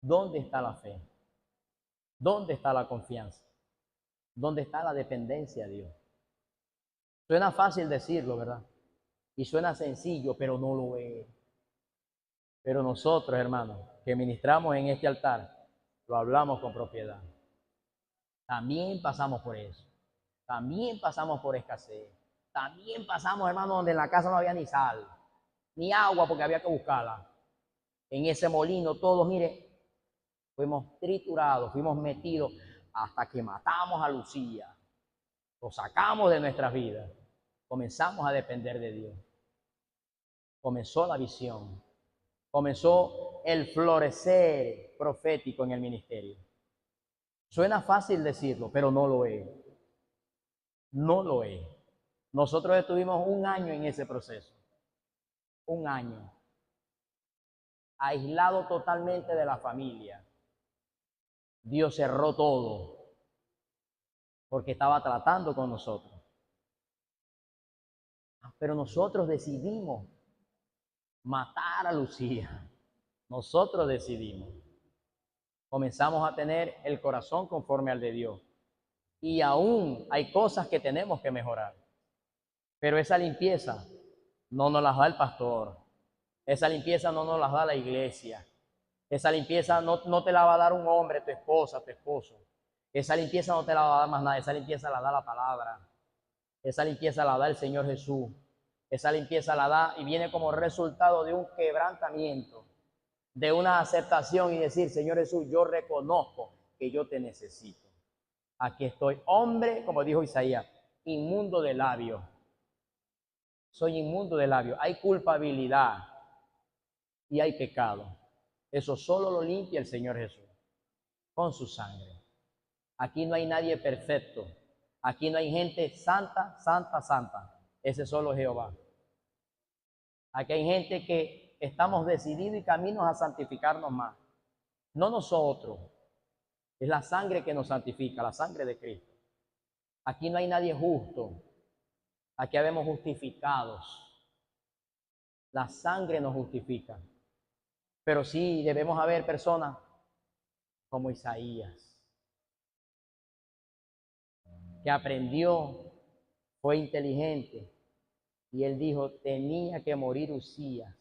¿Dónde está la fe? ¿Dónde está la confianza? ¿Dónde está la dependencia a Dios? Suena fácil decirlo, ¿verdad? Y suena sencillo, pero no lo es. Pero nosotros, hermanos, que ministramos en este altar, lo hablamos con propiedad. También pasamos por eso. También pasamos por escasez. También pasamos, hermanos, donde en la casa no había ni sal, ni agua porque había que buscarla. En ese molino todos, mire, fuimos triturados, fuimos metidos hasta que matamos a Lucía. Lo sacamos de nuestras vidas. Comenzamos a depender de Dios. Comenzó la visión. Comenzó el florecer profético en el ministerio. Suena fácil decirlo, pero no lo es. No lo es. Nosotros estuvimos un año en ese proceso. Un año. Aislado totalmente de la familia. Dios cerró todo porque estaba tratando con nosotros. Pero nosotros decidimos matar a Lucía. Nosotros decidimos. Comenzamos a tener el corazón conforme al de Dios. Y aún hay cosas que tenemos que mejorar. Pero esa limpieza no nos las da el pastor. Esa limpieza no nos las da la iglesia. Esa limpieza no te la va a dar un hombre, tu esposa, tu esposo. Esa limpieza no te la va a dar más nada. Esa limpieza la da la palabra. Esa limpieza la da el Señor Jesús. Esa limpieza la da y viene como resultado de un quebrantamiento, de una aceptación y decir, Señor Jesús, yo reconozco que yo te necesito. Aquí estoy, hombre, como dijo Isaías, inmundo de labios. Soy inmundo de labios. Hay culpabilidad y hay pecado. Eso solo lo limpia el Señor Jesús con su sangre. Aquí no hay nadie perfecto. Aquí no hay gente santa, santa, santa. Ese solo es Jehová. Aquí hay gente que estamos decididos y caminos a santificarnos más. No nosotros. Es la sangre que nos santifica, la sangre de Cristo. Aquí no hay nadie justo. Aquí habemos justificados. La sangre nos justifica. Pero sí debemos haber personas como Isaías, que aprendió, fue inteligente, y él dijo, tenía que morir Uzías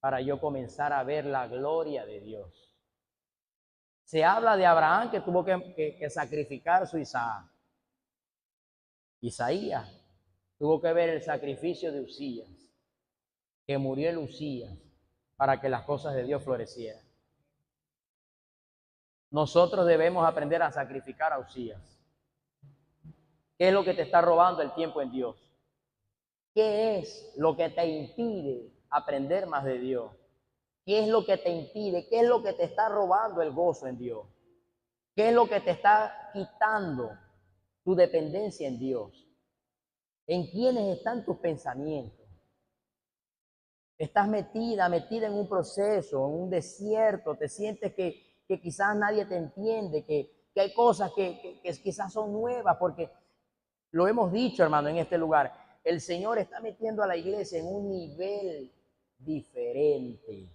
para yo comenzar a ver la gloria de Dios. Se habla de Abraham que tuvo que sacrificar su Isaac. Isaías tuvo que ver el sacrificio de Uzías, que murió el Uzías para que las cosas de Dios florecieran. Nosotros debemos aprender a sacrificar a Uzías. ¿Qué es lo que te está robando el tiempo en Dios? ¿Qué es lo que te impide aprender más de Dios? ¿Qué es lo que te impide? ¿Qué es lo que te está robando el gozo en Dios? ¿Qué es lo que te está quitando tu dependencia en Dios? ¿En quiénes están tus pensamientos? Estás metida en un proceso, en un desierto, te sientes que quizás nadie te entiende, que hay cosas que quizás son nuevas, porque lo hemos dicho, hermano, en este lugar, el Señor está metiendo a la iglesia en un nivel diferente.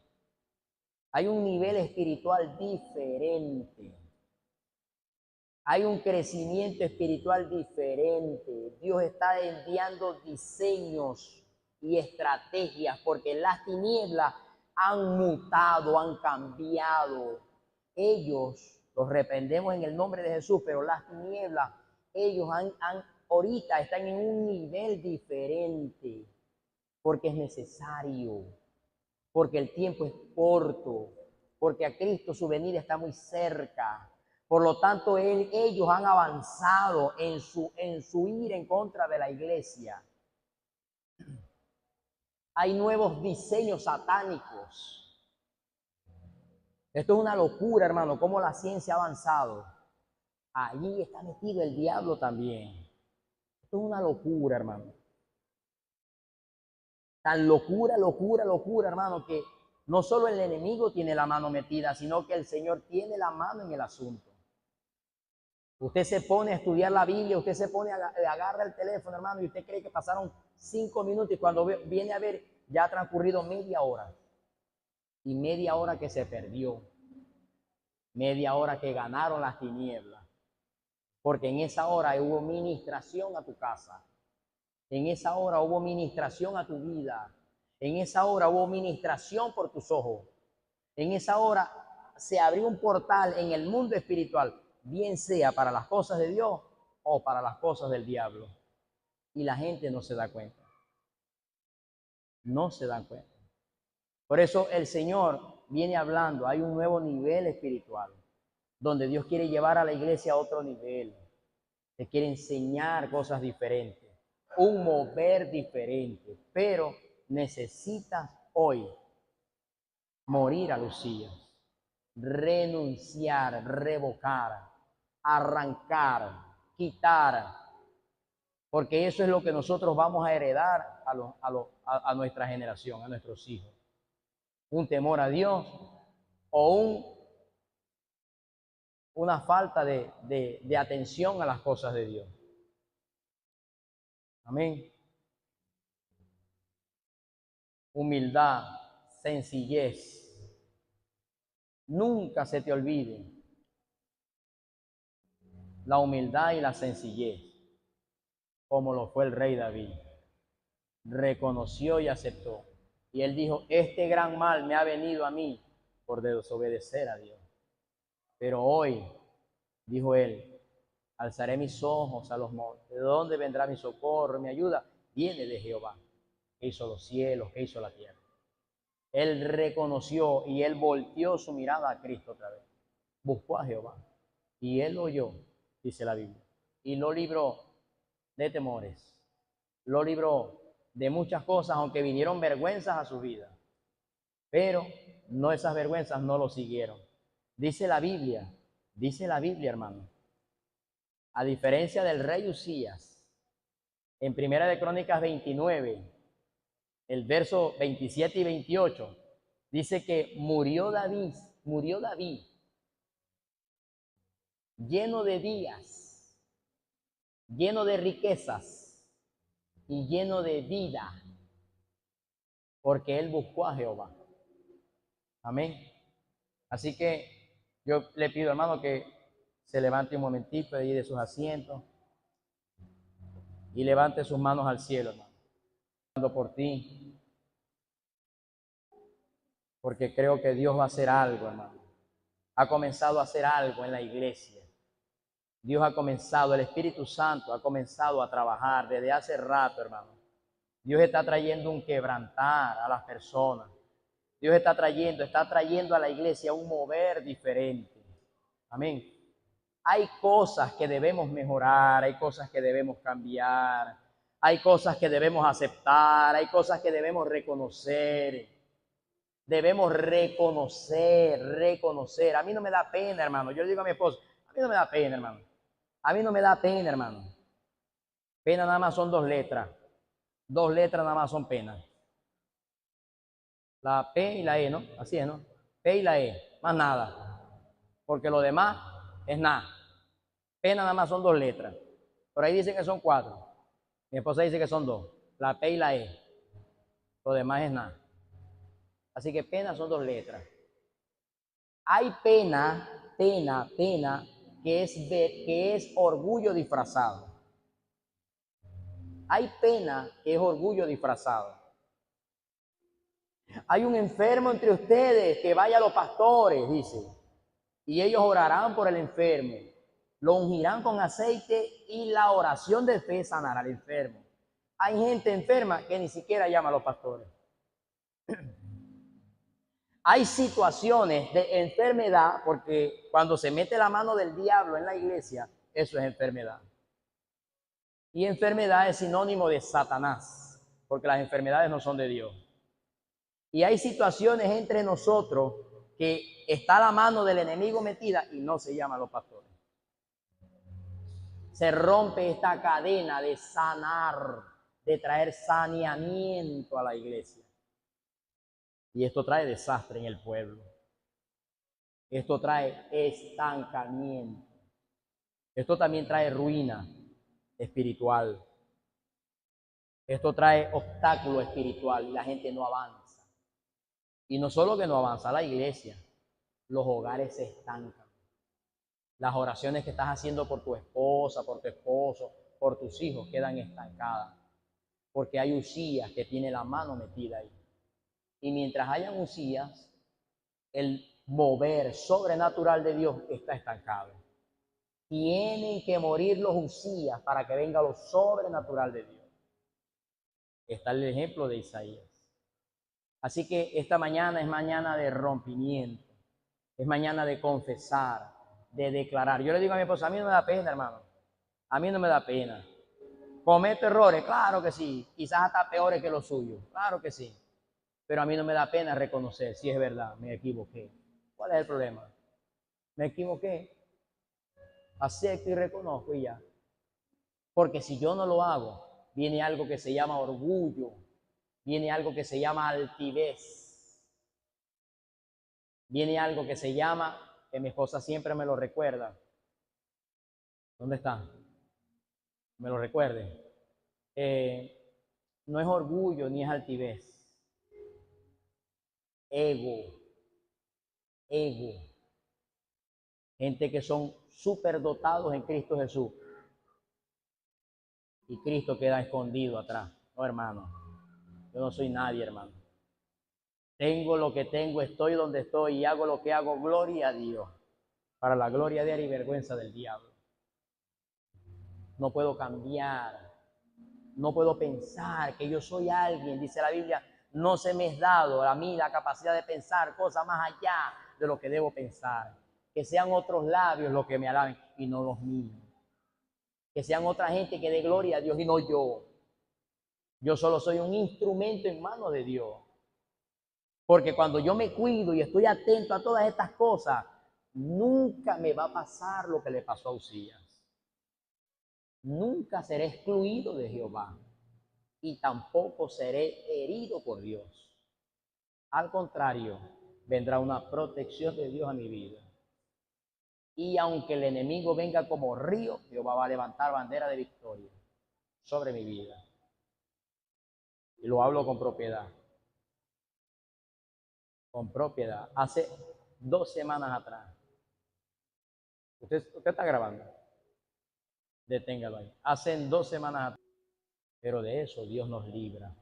Hay un nivel espiritual diferente. Hay un crecimiento espiritual diferente. Dios está enviando diseños y estrategias porque las tinieblas han mutado, han cambiado. Ellos los reprendemos en el nombre de Jesús, pero las tinieblas, ellos ahorita están en un nivel diferente porque es necesario, porque el tiempo es corto, porque a Cristo su venida está muy cerca. Por lo tanto, ellos han avanzado en su ir en contra de la iglesia. Hay nuevos diseños satánicos. Esto es una locura, hermano, cómo la ciencia ha avanzado. Allí está metido el diablo también. Esto es una locura, hermano. Tan locura, locura, locura, hermano, que no solo el enemigo tiene la mano metida, sino que el Señor tiene la mano en el asunto. Usted se pone a estudiar la Biblia, usted se pone, agarra el teléfono, hermano, y usted cree que pasaron 5 minutos y cuando viene a ver, ya ha transcurrido media hora. Y media hora que se perdió. Media hora que ganaron las tinieblas. Porque en esa hora hubo ministración a tu casa. En esa hora hubo ministración a tu vida. En esa hora hubo ministración por tus ojos. En esa hora se abrió un portal en el mundo espiritual, bien sea para las cosas de Dios o para las cosas del diablo. Y la gente no se da cuenta. No se dan cuenta. Por eso el Señor viene hablando, hay un nuevo nivel espiritual, donde Dios quiere llevar a la iglesia a otro nivel. Te quiere enseñar cosas diferentes, un mover diferente, pero necesitas hoy morir a Lucía, renunciar, revocar, arrancar, quitar, porque eso es lo que nosotros vamos a heredar a nuestra generación, a nuestros hijos. Un temor a Dios o una falta de atención a las cosas de Dios. Amén. Humildad, sencillez. Nunca se te olvide la humildad y la sencillez, como lo fue el rey David. Reconoció y aceptó. Y él dijo, este gran mal me ha venido a mí por desobedecer a Dios. Pero hoy, dijo él, alzaré mis ojos a los montes. ¿De dónde vendrá mi socorro, mi ayuda? Viene de Jehová, que hizo los cielos, que hizo la tierra. Él reconoció y él volteó su mirada a Cristo otra vez. Buscó a Jehová y él lo oyó, dice la Biblia, y lo libró de temores. Lo libró de muchas cosas, aunque vinieron vergüenzas a su vida. Pero no, esas vergüenzas no lo siguieron. Dice la Biblia, hermano, a diferencia del rey Usías, en Primera de Crónicas 29, el verso 27 y 28, dice que murió David, lleno de días, lleno de riquezas y lleno de vida, porque él buscó a Jehová. Amén. Así que yo le pido, hermano, que se levante un momentito de ahí de sus asientos y levante sus manos al cielo, hermano. Orando por ti, porque creo que Dios va a hacer algo, hermano. Ha comenzado a hacer algo en la iglesia. Dios ha comenzado, el Espíritu Santo ha comenzado a trabajar desde hace rato, hermano. Dios está trayendo un quebrantar a las personas. Dios está trayendo a la iglesia un mover diferente. Amén. Hay cosas que debemos mejorar, hay cosas que debemos cambiar, hay cosas que debemos aceptar, hay cosas que debemos reconocer. Debemos reconocer. A mí no me da pena, hermano. Yo le digo a mi esposo, a mí no me da pena, hermano. A mí no me da pena, hermano. Pena nada más son 2 letras. 2 letras nada más son pena. La P y la E, ¿no? Así es, ¿no? P y la E, más nada. Porque lo demás es nada. Pena nada más son 2 letras. Por ahí dicen que son 4. Mi esposa dice que son 2. La P y la E. Lo demás es nada. Así que pena son 2 letras. Hay pena que es orgullo disfrazado. Hay pena que es orgullo disfrazado. Hay un enfermo entre ustedes, que vaya a los pastores, dice, y ellos orarán por el enfermo, lo ungirán con aceite y la oración de fe sanará al enfermo. Hay gente enferma que ni siquiera llama a los pastores. Hay situaciones de enfermedad, porque cuando se mete la mano del diablo en la iglesia, eso es enfermedad. Y enfermedad es sinónimo de Satanás, porque las enfermedades no son de Dios. Y hay situaciones entre nosotros que está la mano del enemigo metida y no se llaman los pastores. Se rompe esta cadena de sanar, de traer saneamiento a la iglesia. Y esto trae desastre en el pueblo. Esto trae estancamiento. Esto también trae ruina espiritual. Esto trae obstáculo espiritual y la gente no avanza. Y no solo que no avanza la iglesia, los hogares se estancan. Las oraciones que estás haciendo por tu esposa, por tu esposo, por tus hijos quedan estancadas. Porque hay usías que tiene la mano metida ahí. Y mientras hayan usías, el mover sobrenatural de Dios está estancado. Tienen que morir los usías para que venga lo sobrenatural de Dios. Está el ejemplo de Isaías. Así que esta mañana es mañana de rompimiento. Es mañana de confesar, de declarar. Yo le digo a mi esposa, a mí no me da pena, hermano. A mí no me da pena. ¿Cometo errores? Claro que sí. Quizás hasta peores que los suyos. Claro que sí. Pero a mí no me da pena reconocer si es verdad, me equivoqué. ¿Cuál es el problema? Me equivoqué. Acepto y reconozco y ya. Porque si yo no lo hago, viene algo que se llama orgullo. Viene algo que se llama altivez. Viene algo que se llama, que mi esposa siempre me lo recuerda. ¿Dónde está? Me lo recuerde. No es orgullo ni es altivez. Ego. Gente que son superdotados en Cristo Jesús. Y Cristo queda escondido atrás. No, hermano. Yo no soy nadie, hermano. Tengo lo que tengo, estoy donde estoy y hago lo que hago. Gloria a Dios. Para la gloria de Él y vergüenza del diablo. No puedo cambiar. No puedo pensar que yo soy alguien. Dice la Biblia, no se me es dado a mí la capacidad de pensar cosas más allá de lo que debo pensar. Que sean otros labios los que me alaben y no los míos. Que sean otra gente que dé gloria a Dios y no yo. Yo solo soy un instrumento en manos de Dios. Porque cuando yo me cuido y estoy atento a todas estas cosas, nunca me va a pasar lo que le pasó a Usías. Nunca seré excluido de Jehová y tampoco seré herido por Dios. Al contrario, vendrá una protección de Dios a mi vida. Y aunque el enemigo venga como río, Jehová va a levantar bandera de victoria sobre mi vida. Y lo hablo con propiedad. Con propiedad. Hace 2 semanas atrás. Usted está grabando. Deténgalo ahí. Hace 2 semanas atrás. Pero de eso Dios nos libra.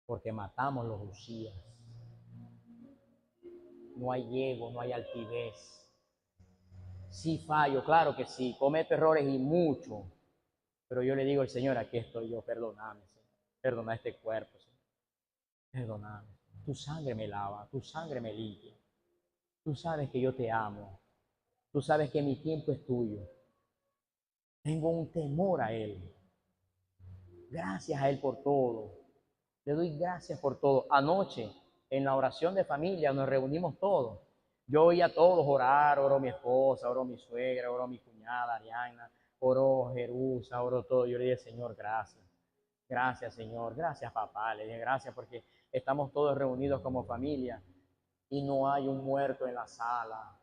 Porque matamos los Usías. No hay ego, no hay altivez. Sí fallo, claro que sí. Cometo errores y mucho. Pero yo le digo al Señor, aquí estoy yo, perdóname, Señor. Perdona este cuerpo, Señor. Perdóname. Tu sangre me lava, tu sangre me limpia. Tú sabes que yo te amo. Tú sabes que mi tiempo es tuyo. Tengo un temor a Él. Gracias a Él por todo. Le doy gracias por todo. Anoche, en la oración de familia, nos reunimos todos. Yo oí a todos orar, oró mi esposa, oró mi suegra, oró mi cuñada, Ariana, oró Jerusa, oró todo. Yo le dije, Señor, gracias. Gracias, Señor. Gracias, papá. Le dije, gracias porque estamos todos reunidos como familia y no hay un muerto en la sala.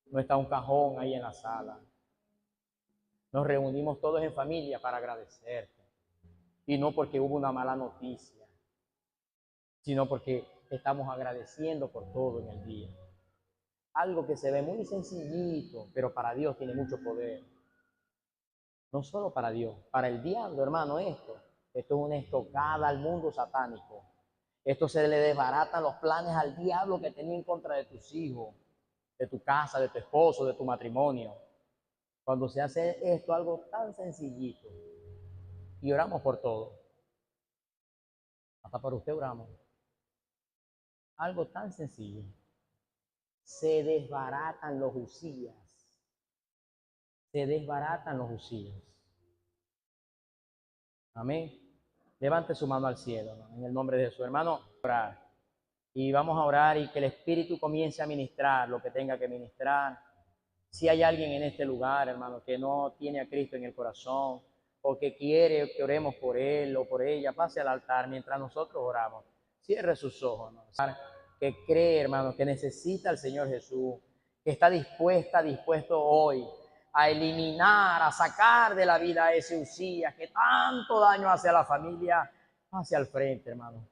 No está un cajón ahí en la sala. Nos reunimos todos en familia para agradecerte. Y no porque hubo una mala noticia, sino porque estamos agradeciendo por todo en el día. Algo que se ve muy sencillito, pero para Dios tiene mucho poder. No solo para Dios, para el diablo, hermano, esto es una estocada al mundo satánico. Esto se le desbaratan los planes al diablo que tenía en contra de tus hijos, de tu casa, de tu esposo, de tu matrimonio. Cuando se hace esto, algo tan sencillito, y oramos por todo. Hasta por usted oramos. Algo tan sencillo. Se desbaratan los Usías. Se desbaratan los Usías. Amén. Levante su mano al cielo, ¿no? En el nombre de su hermano. Orar. Y vamos a orar y que el Espíritu comience a ministrar lo que tenga que ministrar. Si hay alguien en este lugar, hermano, que no tiene a Cristo en el corazón, o que quiere que oremos por él o por ella, pase al altar mientras nosotros oramos. Cierre sus ojos, hermano. Que cree, hermano, que necesita al Señor Jesús, que está dispuesto hoy a eliminar, a sacar de la vida a ese Usías que tanto daño hace a la familia, hacia el frente, hermano.